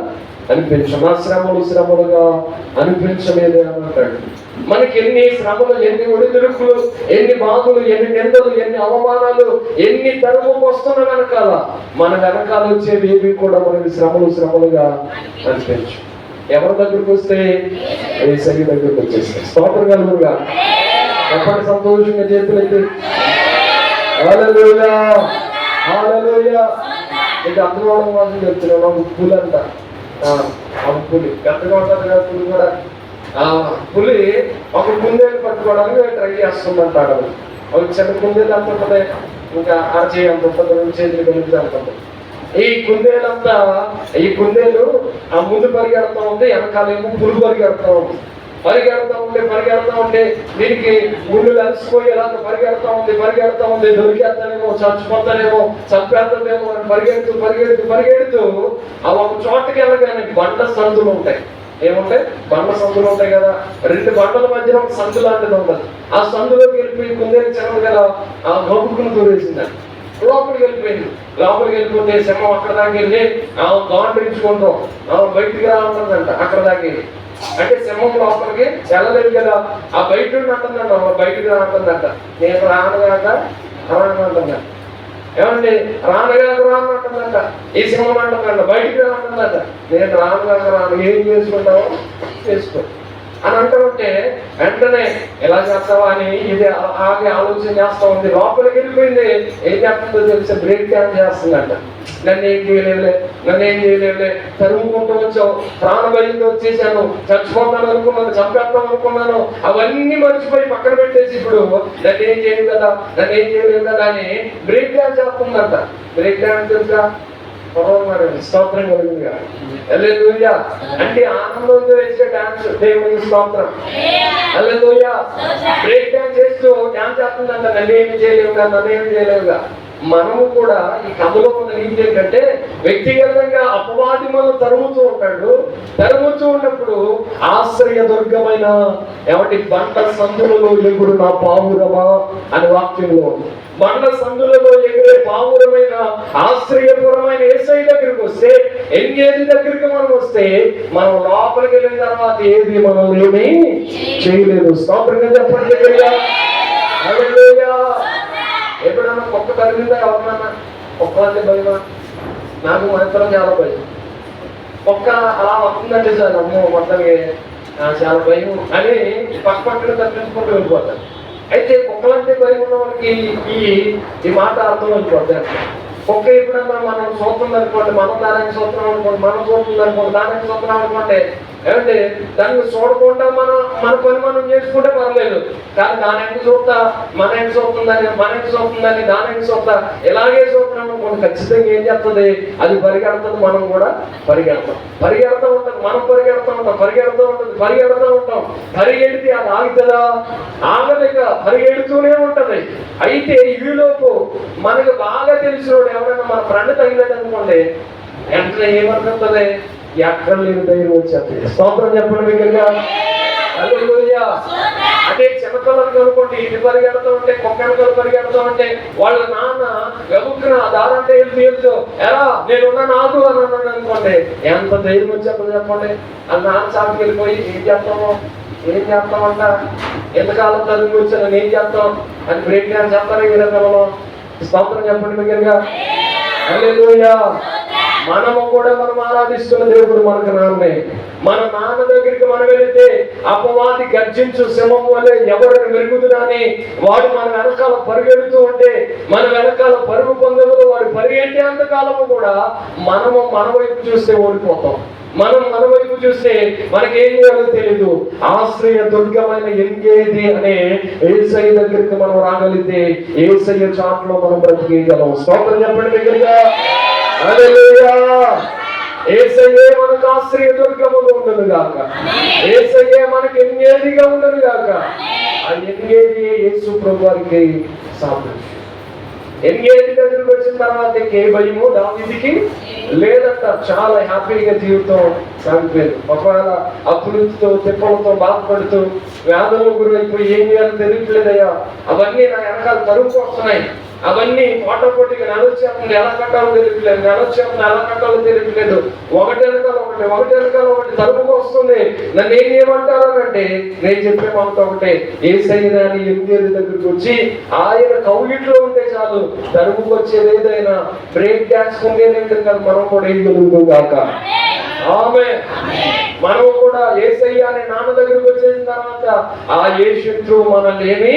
అనిపించం, నా శ్రమలుగా అనిపించలేదు అని అంటాడు. మనకి ఎన్ని శ్రమలు, ఎన్ని ఒడిదుడుకులు, ఎన్ని బాధలు, ఎన్ని నిందలు, ఎన్ని అవమానాలు, ఎన్ని తరుముకు వస్తున్న వెనకాల మన వెనకాల వచ్చేవి ఏవి కూడా మనకి శ్రమలుగా అనిపించు. ఎవరి దగ్గరికి వస్తే యేసయ్య దగ్గరికి వచ్చేస్తాయి. స్తోత్రం కలుగును గాక. ఎప్పటి సంతోషంగా చేతులైతే హల్లెలూయా, హల్లెలూయా. ఇది అర్థం అవడం కోసం చెప్తున్నాను. పులి అంట, పులి పెద్దగా ఉంటుంది కదా. పులి కూడా పులి ఒక కుందేలు పట్టుకోవడానికి ట్రై చేస్తుందంటాడు. ఒక చిన్న కుందేలు అంత ఉంటుంది, ఇంకా అరచేయి అంత ఉంటుంది, 2 చేతులు కలిపి అంత ఉంటుంది. ఈ కుందేలు ఆ ముందు పరిగెడతా ఉంది, వెనకాలేమో పురుగు పరిగెడతా ఉంది. పరిగెడతా ఉంటే దీనికి ముళ్ళు అలసిపోయి ఎలా పరిగెడతా ఉంది. దొరికేస్తానేమో, చచ్చిపోతానేమో, చంపేస్తానేమో అని పరిగెడుతూ ఆ ఒక చోటకి వెళ్ళగానే బండ సందులు ఉంటాయి. ఏముంటాయి? బండ సందులు ఉంటాయి కదా. 2 బండల మధ్యన ఒక సందు లాంటిది ఉండదు. ఆ సందులోకి వెళ్ళిపోయి కుందేలు చెరవ గల ఆ గొప్పకును దూరేసిందండి. లోపలికి వెళ్ళిపోయింది. లోపలికి వెళ్ళిపోతే సింహం అక్కడ దాకా వెళ్ళి గాండ్రించుకుంటాం బయటికి రావాలంట. అక్కడ దాకా వెళ్ళి అంటే సింహం లోపలికి వెళ్ళలేదు కదా, ఆ బయట అంటుందంట, బయటికి రాంటుందంట. నేను రానుగాక రానంటుందంట. ఏమండి రానుగాక రానంటుందంట. ఈ సింహం అంటుందంట బయటికి రానంటుందంట. నేను రానుగాక రాను, ఏం చేసుకుంటావో చేసుకో అని అంటుంటే వెంటనే ఎలా చేస్తావా అని ఇది ఆగి ఆలోచన చేస్తా ఉంది. లోపలికి వెళ్ళిపోయింది. ఏం చేస్తుందో తెలిసి బ్రేక్ డాన్స్ చేస్తుందంట. నన్ను ఏం చేయలేవులే తరుముకుంటూ వచ్చావు, ప్రాణభయంతో వచ్చేసాను, చచ్చిపోతాను అనుకున్నాను, చంపేస్తాం అనుకున్నాను, అవన్నీ మర్చిపోయి పక్కన పెట్టేసి ఇప్పుడు నన్ను ఏం చేయలేదు కదా అని బ్రేక్ డాన్స్ చేస్తుందంట. బ్రేక్ డాన్స్ తెలుసా? స్తోత్రం కలుగుగా. హల్లెలూయా అంటే ఆనందంతో వేసే డాన్స్ దేవునికి స్తోత్రం. హల్లెలూయా బ్రేక్ డాన్స్ చేస్తూ డాన్స్ చేస్తుందంట. నన్నేమి చేయలేవుగా. మనము కూడా ఈ కథలో ఉన్న నీతి ఏంటంటే వ్యక్తిగతంగా అపవాది మనం తరుముతూ ఉంటాడు. తరుముతూ ఉన్నప్పుడు ఆశ్రయ దుర్గమైన ఏమంటే బండ సందులలో ఎగురు నా పావురమా అని వాక్యంలో ఉంది. బండ సందులలో ఎగిరే పావురమైన ఆశ్రయపురమైన యేసయ్య దగ్గరికి వస్తే, ఎంగేది దగ్గరికి మనం వస్తే, మనం లోపలికి వెళ్ళిన తర్వాత ఏది మనం ఏమీ చేయలేదు. స్తోత్రంగా చెప్పండి. హల్లెలూయా. ఎప్పుడన్నా కుక్క తరిగిందా? ఎవరినన్నా కుక్క అంటే భయమా? నాకు మాత్రం చాలా భయం. కుక్క అలా వస్తుందంటే సార్ అమ్మో మొత్తానికి చాలా భయం అని పక్కన తప్పించుకుంటూ వెళ్ళిపోతాను. అయితే కుక్కలంటే భయం ఉన్న వాళ్ళకి ఈ మాట అర్థం అయిపోతాయి. కుక్క ఎప్పుడన్నా మనం చూస్తుంది అనుకోండి, మనం దానికి చూస్తున్నాం అనుకోండి, మనం చూస్తుంది అనుకోండి, దానికి చూస్తున్నాం అనుకోండి, ఏమంటే దాన్ని చూడకుండా మన పని మనం చేసుకుంటే పర్లేదు. కానీ దాని ఎంత చూస్తా, మన ఎంత చూస్తుందని దాని ఎంత చూస్తా, ఇలాగే చూస్తున్నాం అనుకోండి, ఖచ్చితంగా ఏం చేస్తుంది? అది పరిగెడుతుంది, మనం కూడా పరిగెడుతూ ఉంటుంది. మనం పరిగెడుతూ ఉంటాం. పరిగెడితే అది ఆగుతుందా? ఆగలేక పరిగెడుతూనే ఉంటది. అయితే ఈలోపు మనకు బాగా తెలిసినోడు ఎవరైనా మన ఫ్రెండ్ తగిలేదు అనుకోండి, వెంటనే ఏమనుకుంటుంది? ఎక్కడ లేని ధైర్యం వచ్చేది. స్తోత్రం చెప్పండి దగ్గరగా. హల్లెలూయా. అదే చిన్నపిల్లలు అనుకోండి, ఇది పరిగెడుతూ ఉంటే, కుక్కలు పరిగెడుతూ ఉంటే వాళ్ళ నాన్న గబుక్కున దారంటే వెళ్తూ ఎలా నేనున్నా నాకు అని అన్నాను అనుకోండి, ఎంత ధైర్యం వచ్చేప్పుడు చెప్పండి. అది నాన్న చాటుకి వెళ్ళిపోయి ఏం చేస్తామంట, ఎంతకాలం చదువుకు వచ్చాను ఏం చేస్తాం అని బ్రేక్ డాన్స్ చెప్తారా ఈ రంగంలో? స్తోత్రం చెప్పండి దగ్గరగా. హల్లెలూయా. మనము కూడా మనం ఆరాధిస్తున్న దేవుడు మనకు నాన్నే. మన నాన్న దగ్గరికి మనం వెళితే అపవాది గర్జించు సింహం వల్లే ఎవరిని వెరుగుతున్నని వాడు మన వెనకాల పరిగెడుతూ ఉంటే, మన వెనకాల పరుగు పొందలు వాడు పరిగెట్టేంత కాలము కూడా మనము మన వైపు చూస్తే ఓడిపోతాం. మనం మన వైపు చూస్తే మనకేం చేయాలో తెలియదు. ఆశ్రయ దుర్గమైన ఎంగేది అనే యేసయ్య దగ్గరికి మనం రాగలిగితే యేసయ్య చాట్లో మనం బ్రతికేయగలం. స్తోత్రం చెప్పండి దగ్గరగా. హల్లెలూయా. యేసయ్యే మనకు ఆశ్రయ దుర్గముగా ఉండను గాక. యేసయ్యే మనకు ఎంగేదిగా ఉండను గాక. ఆ ఎంగేది యేసు ప్రభు వారికి సాదృశ్యం. ఎంగేది దగ్గరికి వచ్చిన తర్వాత ఏ భయము దావీదుకి లేదంట. చాలా హ్యాపీగా జీవితం సాగిపోయింది. ఒకవేళ అప్పులతో తిప్పలతో బాధపడుతూ వ్యాధుల గురైపోయి ఏం చేయాలో తెలియట్లేదయ్యా, అవన్నీ నా వెనకాల తరుపుకు వస్తున్నాయి, అవన్నీ పోటాపోటీగా నడవచ్చేస్తుంది, ఎలా కట్టాలో తెలియట్లేదు, ఒకటి వెనకాల ఒకటి తరుపుకు వస్తుంది. నన్ను ఏం చేయమంటారు అంటే నేను చెప్పే మాట ఒకటే, యేసయ్య ఎంగేది దగ్గరికి వచ్చి ఆయన కౌగిట్లో ఉంటే చాలు, తరుపుకు వచ్చేది ఏదైనా బ్రేక్ డాన్స్ ఉండేది కాదు, మనం కూడా ఏం జరుగుతుంది కాక. ఆమేన్. మనం కూడా యేసయ్య అనే నాన్న దగ్గరికి వచ్చేసిన తర్వాత ఆ ఏ శత్రువు మనల్ని ఏమీ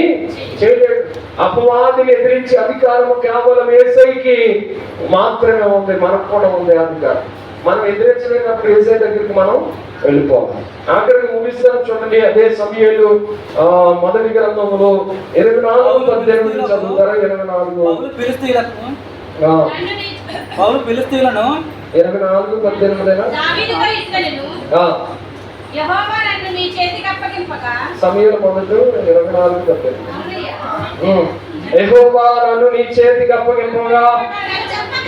చేయలేడు. అపవాదిని ఎదిరించి అధికారము కేవలం యేసయ్యకి మాత్రమే ఉంది. మనకు కూడా ఉంది అధికారం. మనం ఎదిరించలేనప్పుడు యేసయ్య దగ్గరికి మనం వెళ్ళిపోవాలి. ఆఖరికి ముగిస్తాను చూడండి. అదే సమయంలో మొదటి గ్రంథంలో 24:18 చదువుతారా? 24:18 సమయంలో మొదటి 24:18 యెహోవా నన్ను నీ చేతికి అప్పగింపగా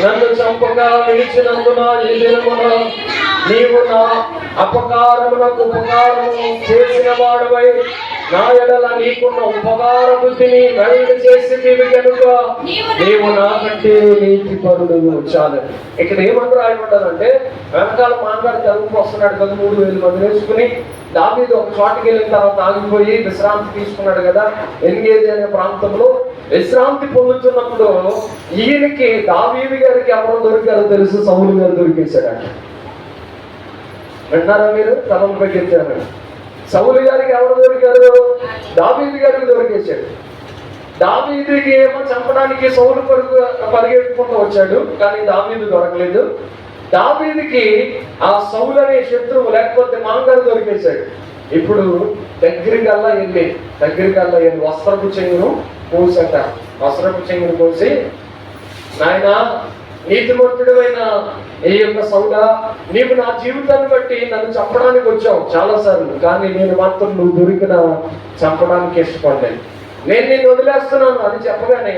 నన్ను చంపగా విడిచినందున ఈ దినమున నీవు అపకారమునకు ఉపకారము చేసిన వాడువై నా ఎడల నీకున్న ఉపకార బుద్ధిని వెల్లడి చేసి కనుక నీవు నాకంటే నీతిపరుడు. చాలు. ఇక్కడ ఏమన్నా రాయబడ్డారంటే వెనకాల మానగాడు తలుపు వస్తున్నాడు కదా, 3,000 మంది వేసుకుని. దావీదు ఒక చోటుకి వెళ్ళిన తర్వాత ఆగిపోయి విశ్రాంతి తీసుకున్నాడు కదా, ఎంగేజ్ అనే ప్రాంతంలో విశ్రాంతి పొందుతున్నప్పుడు ఈయనకి దావీదు గారికి ఎవరో దొరికారో తెలుసు, సౌలు గారు దొరికేశాడు. విన్నారా మీరు? తలను పెట్టారు. సౌలు గారికి ఎవరు దొరికారు? దావీదు గారికి దొరికేశాడు. దావీదుకి ఏమో చంపడానికి సౌలు కొరకు పరిగెట్టుకుంటూ వచ్చాడు, కానీ దావీదు దొరకలేదు. దావీదుకి ఆ సౌలు అనే శత్రువు లేకపోతే మాంగారు దొరికేశాడు. ఇప్పుడు దగ్గరికల్లా వెళ్ళి వస్త్రపు చెంగును కోసట. వస్త్రపు చెంగును కోసి, నాయన నీతిమంతుడు అయిన ఈ యొక్క సౌలా, నీవు నా జీవితాన్ని బట్టి నన్ను చంపడానికి వచ్చావు చాలాసార్లు, కానీ నేను మాత్రం నువ్వు దొరికిన చంపడానికి ఇష్టపడ్డాను, నేను నిన్ను వదిలేస్తున్నాను అని చెప్పగానే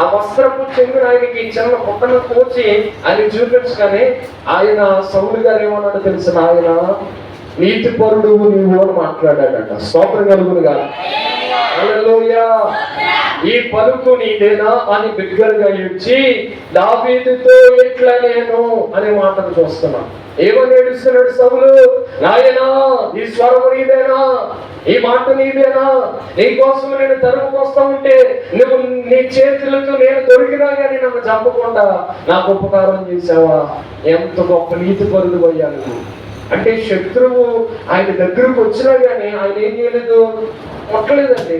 ఆ వస్త్రపు చెంగును ఆయనకి చిన్న పొట్టను కోచి ఆయన చూపించగానే ఆయన సౌలు గారు ఏమన్నాడు తెలిసిన, ఆయన నీతిపరుడు నీవు అని మాట్లాడాడట. స్తోత్రం కలుగునుగా. హల్లెలూయా. ఈ పలుకు నీదేనా అని బిగ్గరగా ఇచ్చి దావీదుతో ఇట్లా నేను అనే మాటను చూస్తున్నాను. ఏమని ఏడుస్తున్నాడు సౌలు? నాయనా ఈ స్వరము నీదేనా, ఈ మాట నీదేనా, నీ కోసం నేను తరుముకు వస్తా ఉంటే నువ్వు నీ చేతులతో నేను దొరికినా కానీ నన్ను చంపకుండా నాకు ఉపకారం చేసావా? ఎంత గొప్ప నీతి పరుడు అయ్యాను. అంటే శత్రువు ఆయన దగ్గరకు వచ్చినా కానీ ఆయన ఏం చేయలేదు, కొట్టలేదండి.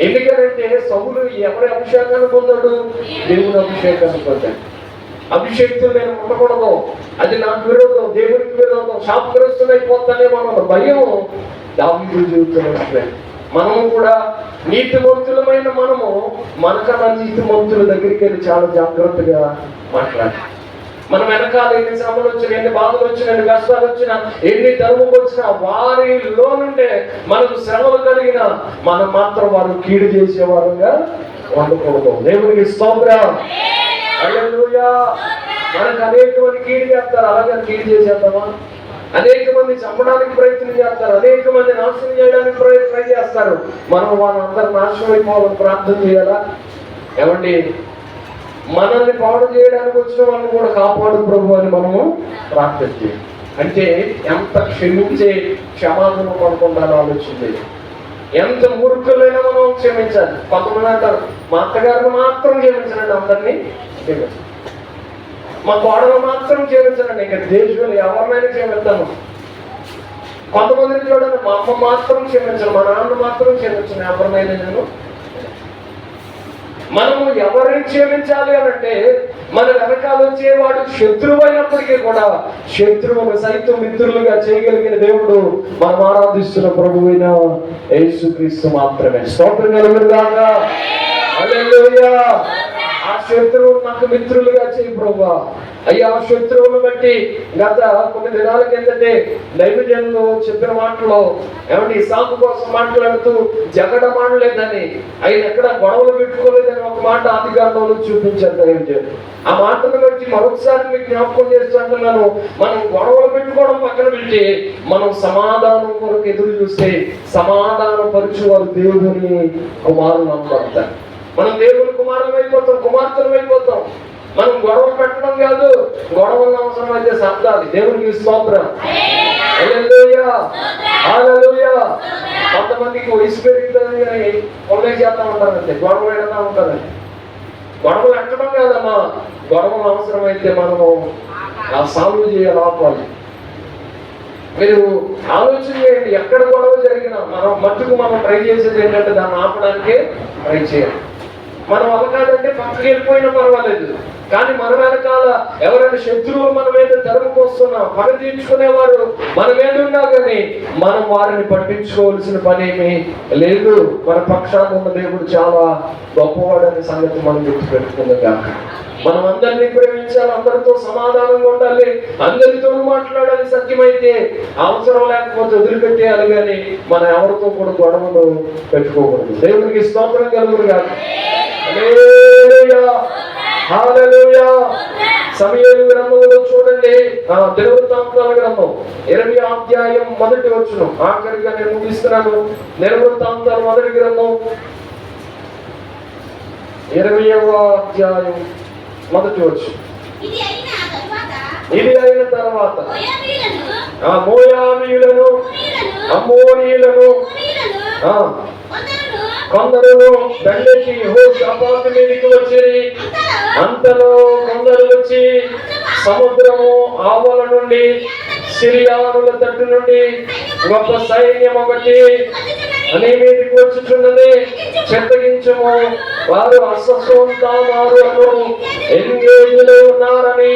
ఎందుకంటే సౌలు ఎవరి అభిషేకాన్ని పొందాడు? దేవుని అభిషేకాన్ని పొందాడు. అభిషేక్తులు నేను ఉండకూడదు, అది నాకు విరోధం, దేవునికి విరోధం, శాపగ్రస్తులైపోతానేమో అన్న భయం దావీదు జీవితంలో. మనము కూడా నీతిమంతులమైన మనము మనకన్నా నీతిమంతుల దగ్గరికి వెళ్ళి చాలా జాగ్రత్తగా మాట్లాడాలి. మనం వెనకాల ఎన్ని శ్రమలు వచ్చినా, ఎన్ని బాధలు వచ్చినా, ఎన్ని కష్టాలు వచ్చినా, ఎన్ని ధర్మం వచ్చినా వారిలో నుండే మనకు శ్రమలు కలిగిన మనం మాత్రం వారు కీడు చేసేవారుగా ఉండకూడదు. దేవునికి స్తోత్రం. హల్లెలూయా. మనకు అనేక మంది కీడు చేస్తారు, అలాగే కీడు చేసేద్దామా? అనేక మంది చంపడానికి ప్రయత్నం చేస్తారు, అనేక మంది నాశనం చేయడానికి ప్రయత్నం చేస్తారు. మనం వాళ్ళందరూ నాశనం అయిపోవాలని ప్రార్థన చేయాలా? ఏమండి, మనల్ని పాడు చేయడానికి వచ్చిన వాళ్ళని కూడా కాపాడు ప్రభు అని మనము ప్రార్థన చేయాలి. అంటే ఎంత క్షమించే క్షమాపణ పడుకుంటారో ఆలోచించి, ఎంత మూర్ఖులైనా మనం క్షమించాలి. కొంతమంది అంటారు, మా అత్తగారిని మాత్రం క్షమించండి, అందరినీ క్షమించాలి, మా కోడలు మాత్రం క్షమించండి, ఇంకా దేశంలో ఎవరినైనా క్షమిస్తాము. కొంతమందిని చూడండి, మా అమ్మ మాత్రం క్షమించను, మా నాన్న మాత్రం క్షమించను, ఎవరినైనా నేను. మనము ఎవరిని క్షమించాలి అని అంటే మన వెనకాల వచ్చేవాడు శత్రువు అయినప్పటికీ కూడా శత్రువును సైతం మిత్రులుగా చేయగలిగిన దేవుడు మనం ఆరాధిస్తున్న ప్రభువైన యేసుక్రీస్తు మాత్రమే. స్తోత్రం కలుగునుగాక. హల్లెలూయా. ఆ శత్రువు నాకు మిత్రులుగా చేయి ప్రభువా. అయ్యా, శత్రువును బట్టి గత కొన్ని దినాల కిందటే దైవజనులు చెప్పిన మాటలో ఏమంటే ఇసాకు కోసం మాట్లాడుతూ జగడమాడలేదని, ఆయన ఎక్కడ గొడవలు పెట్టుకోలేదని ఒక మాట ఆదికాండంలో చూపించారు దైవజనులు. ఆ మాటను బట్టి మరొకసారి మీకు జ్ఞాపకం చేస్తున్నాను, మనం గొడవలు పెట్టుకోవడం పక్కన పెట్టి మనం సమాధానం కొరకు ఎదురు చూస్తే సమాధానం పరుచు వారు దేవుని కుమారులు అనబడతారు. మనం దేవుని కుమారులు అయిపోతాం, కుమార్తెలు అయిపోతాం. మనం గొడవలు పెట్టడం కాదు, గొడవలు అవసరం అయితే సంతాలి. దేవునికి స్తోత్రం. హల్లెలూయా. హల్లెలూయా. కొంతమందికి వయసు పెరుగుతుంది కానీ కొల్లే చేస్తా ఉంటారంటే, గొడవలు పెడతా ఉంటారండి. గొడవలు ఎట్టడం కాదమ్మా, గొడవలు అవసరమైతే మనము సాల్వ్ చేయాలి, ఆపాలి. మీరు ఆలోచన చేయండి, ఎక్కడ గొడవ జరిగినా మట్టుకు మనం ట్రై చేసేది ఏంటంటే దాన్ని ఆపడానికే ట్రై చేయాలి. మనం అవకాదంటే పక్కకి వెళ్ళిపోయినా పర్వాలేదు, కానీ మన వెనకాల ఎవరైనా శత్రువులు మన మీద తరుముకు వస్తున్నాం, పగ తీర్చుకునేవారు మన మీద ఉన్నా కానీ మనం వారిని పట్టించుకోవాల్సిన పని ఏమీ లేదు. మన పక్షాన ఉన్న దేవుడు చాలా గొప్పవాడనే సంగతి మనం గుర్తుపెట్టుకుందాం. మనం అందరినీ ప్రేమించాలి, అందరితో సమాధానంగా ఉండాలి, అందరితో మాట్లాడాలి. సత్యమైతే అవసరం లేకపోతే వదిలిపెట్టేయాలి, కానీ మనం ఎవరితో కూడా గొడవలు పెట్టుకోకూడదు. దేవునికి స్తోత్రం కలుగునుగాక. హల్లెలూయా. హల్లెలూయా. సమూయేలు గ్రంథంలో చూడండి, దినవృత్తాంతాల గ్రంథం 20వ అధ్యాయం 1వ వచనం, ఆఖరిగా నేను ముగిస్తున్నాను. దినవృత్తాంతాల 1వ గ్రంథం 20వ అధ్యాయం 1వ వచనం. ఇది అయిన తర్వాత మోయాబీయులను అమ్మోనీయులను కొందరు దండెత్తి యెహోషాపాతు మీదికి వచ్చి, అంతలో కొందరు వచ్చి సముద్రము ఆవల నుండి సిరియానుల తట్టు నుండి గొప్ప సైన్యం ఒకటి నీ మీదికి వచ్చుచున్నది, చెత్తగించము, వారు అససోంతామారులను ఎంగేజ్లో ఉన్నారని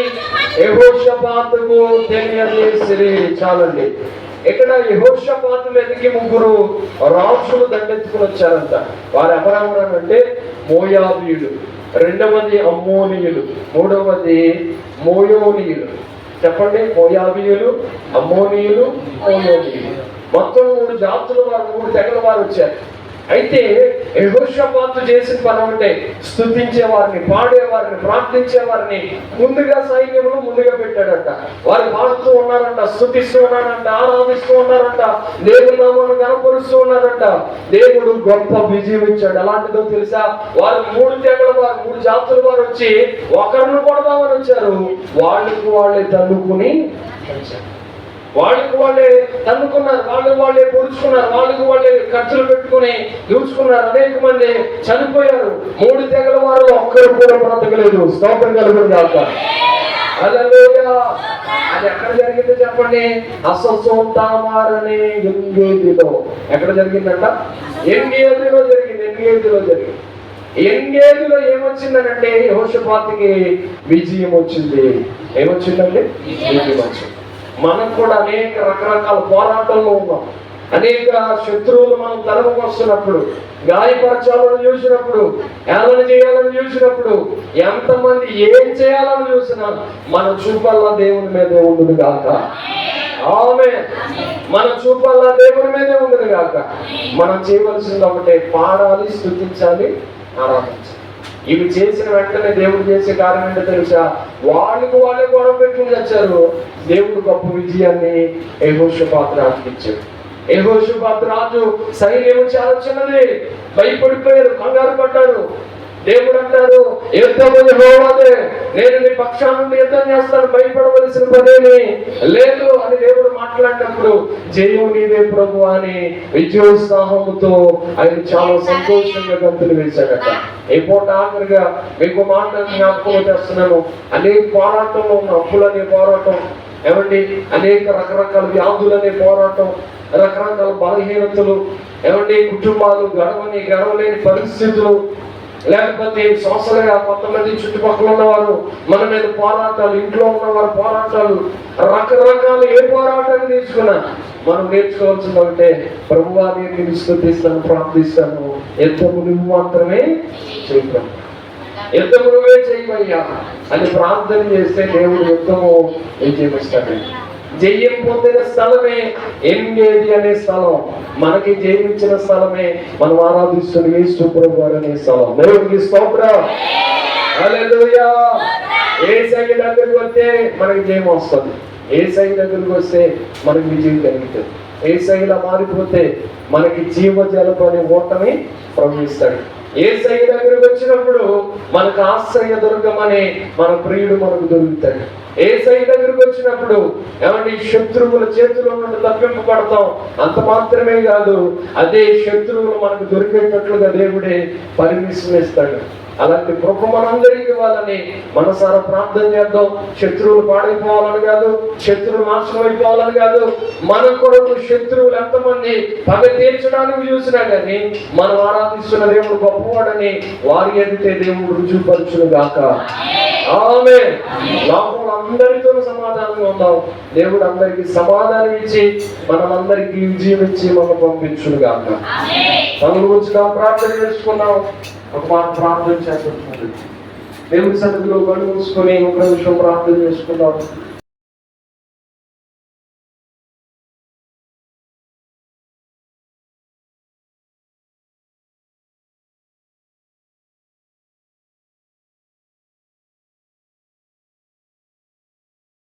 యెహోషాపాతుకు తెలియజేసిరి. చాలండి. ఇక్కడ యెహోషాపాతు మీదకి 3 రాజులు దండెత్తుకుని వచ్చారంట. వారు ఎవరెవరు అంటే మోయాబీయులు, 2వది అమ్మోనీయులు, 3వది మోయోనీయులు. చెప్పండి, మోయాబీయులు, అమ్మోనీయులు, మోయోనీయులు. మొత్తం 3 జాతులు వారు, 3 తెగల వారు వచ్చారు. అయితే యెహోషాపాతు చేసిన పని అంటే స్తుతించే వారిని, పాడేవారిని, ప్రార్థించే వారిని ముందుగా సైన్యంలో ముందుగా పెట్టాడంట. వారు పాడుతూ ఉన్నారంట, స్తుతిస్తూ ఉన్నారంట, ఆరాధిస్తూ ఉన్నారంట, దేవుని నామాన్ని కనపరుస్తూ ఉన్నారంట. దేవుడు గొప్ప విజయం ఇచ్చాడు. ఎలాంటిదో తెలుసా? వారు 3 తెగల వారు, 3 జాతుల వారు వచ్చి ఒకరిని కొడదామని వచ్చారు. వాళ్ళకు వాళ్ళే తన్నుకుని వచ్చారు. వాళ్ళకి వాళ్ళే తన్నుకున్నారు, వాళ్ళే పొడుచుకున్నారు, వాళ్ళకి వాళ్ళే ఖర్చులు పెట్టుకుని దూచుకున్నారు. అనేక మంది చనిపోయారు. 3 తెగల వారు ఒక్కరు కూడా బ్రతకలేదు. స్తోత్రం కలుగును గాక. హల్లెలూయా. అది ఎక్కడ జరిగిందో చెప్పండి? అససోంతామారనే ఎంగేదిలో. ఎక్కడ జరిగిందంట? ఎంగేదిలో జరిగింది. ఎంగేదిలో ఏమొచ్చిందనంటే యెహోషాపాతుకి విజయం వచ్చింది. ఏమొచ్చిందండి? విజయం వచ్చింది. మనం కూడా అనేక రకరకాల పోరాటంలో ఉన్నాం. అనేక శత్రువులు మనం తలముకు వస్తున్నప్పుడు, గాయపరచాలని చూసినప్పుడు, ఏమని చేయాలని చూసినప్పుడు, ఎంతమంది ఏం చేయాలని చూసినా మన చూపల్లా దేవుని మీదే ఉండదు గాక. ఆమేన్. మన చూపల్లా దేవుని మీదే ఉండదు గాక. మనం చేయవలసింది ఒకటే, పాడాలి, స్తుతించాలి, ఆరాధించాలి. ఇవి చేసిన వెంటనే దేవుడు చేసే కార్యం ఏంటో తెలుసా? వాళ్ళకి వాళ్ళే గొడవ పెట్టుకుని వచ్చారు. దేవుడు గొప్ప విజయాన్ని యెహోషాపాతు రాజుకి ఇచ్చాడు. యెహోషాపాతు రాజు సైన్యం చాలా చిన్నది, భయపడిపోయారు, కంగారు పడ్డారు. దేవుడు అంటారు, యుద్ధము యెహోవాదే, నేను నీ పక్షాన నుండి యుద్ధం చేస్తాను, భయపడవలసిన పనేమి లేదు అని దేవుడు మాట్లాడినప్పుడు జయం నీవే ప్రభు అని విజయోత్సాహముతో ఆయన చాలా సంతోషంగా గంతులు వేశాడట. ఈ పూట ఆఖరిగా మీకు మాట జ్ఞాపకం చేస్తున్నాను. అనేక పోరాటంలో ఉన్న అప్పులనే పోరాటం, ఏమండి, అనేక రకరకాల వ్యాధులనే పోరాటం, రకరకాల బలహీనతలు, ఏమండి, కుటుంబాలు గడవలేని పరిస్థితులు, లేకపోతే సోషల్గా కొంతమంది చుట్టుపక్కల ఉన్నవారు మన మీద పోరాటాలు, ఇంట్లో ఉన్నవారు పోరాటాలు, రకరకాల ఏ పోరాటాన్ని తీసుకున్నా మనం నేర్చుకోవాల్సింది ఒకటే, ప్రభువా నేను స్తుతిస్తాను, ప్రార్థిస్తాను, యుద్ధము నువ్వు మాత్రమే చేయగలవు, యుద్ధము నువ్వే చేయవయ్యా అని ప్రార్థన చేస్తే దేవుడు యుద్ధము విజయమిస్తాడు. జయం పొందిన స్థలమే ఎంగేది అనే స్థలం, మనకి జయించిన స్థలమే మనం ఆరాధిస్తున్న యేసు ప్రభువు అనే స్థలం. దేవునికి స్తోత్రం. హల్లెలూయా. యేసయ్య దగ్గరికి వస్తే మనకి జయం వస్తుంది. యేసయ్య దగ్గరికి వస్తే మనకి విజయం కలుగుతుంది. యేసయ్యలా మారిపోతే మనకి జీవజలపు అనే ఓటమి ప్రవహిస్తాడు. యేసయ్య దగ్గరికి వచ్చినప్పుడు మనకు ఆశ్రయ దుర్గమనే మన ప్రియుడు మనకు దొరుకుతాడు. యేసయ్య దగ్గరికి వచ్చినప్పుడు ఏమంటే శత్రువుల చేతిలో నుండి తప్పింపబడతాం. అంత మాత్రమే కాదు, అదే శత్రువులు మనకు దొరికేటట్లుగా దేవుడే పర్మిషన్ ఇస్తాడు. అలాంటి కృప మనందరికీ ఇవ్వాలని మనసారా ప్రార్థన చేద్దాం. శత్రువులు పాడైపోవాలని కాదు, శత్రువులు నాశనం అయిపోవాలని కాదు, మన కొరకు శత్రువులు ఎంతమంది పగ తీర్చడానికి చూసినా కానీ మనం ఆరాధిస్తున్న దేవుడు గొప్పవాడని వారి ఎదుటే దేవుడు రుజువుపరచును గాక. ఆమేన్. లోకంలో అందరితో సమాధానంగా ఉందాం. దేవుడు అందరికి సమాధానం ఇచ్చి మనమందరికీ విజయం ఇచ్చి మనం పంపించును గాక. తన గురించి ప్రార్థన చేసుకున్నాం. ఒక మాట ప్రార్థన చేస్తున్నాడు. దేవుడి సన్నిధిలో కళ్ళు మూసుకొని ఒక నిమిషం ప్రార్థన చేసుకున్నాం.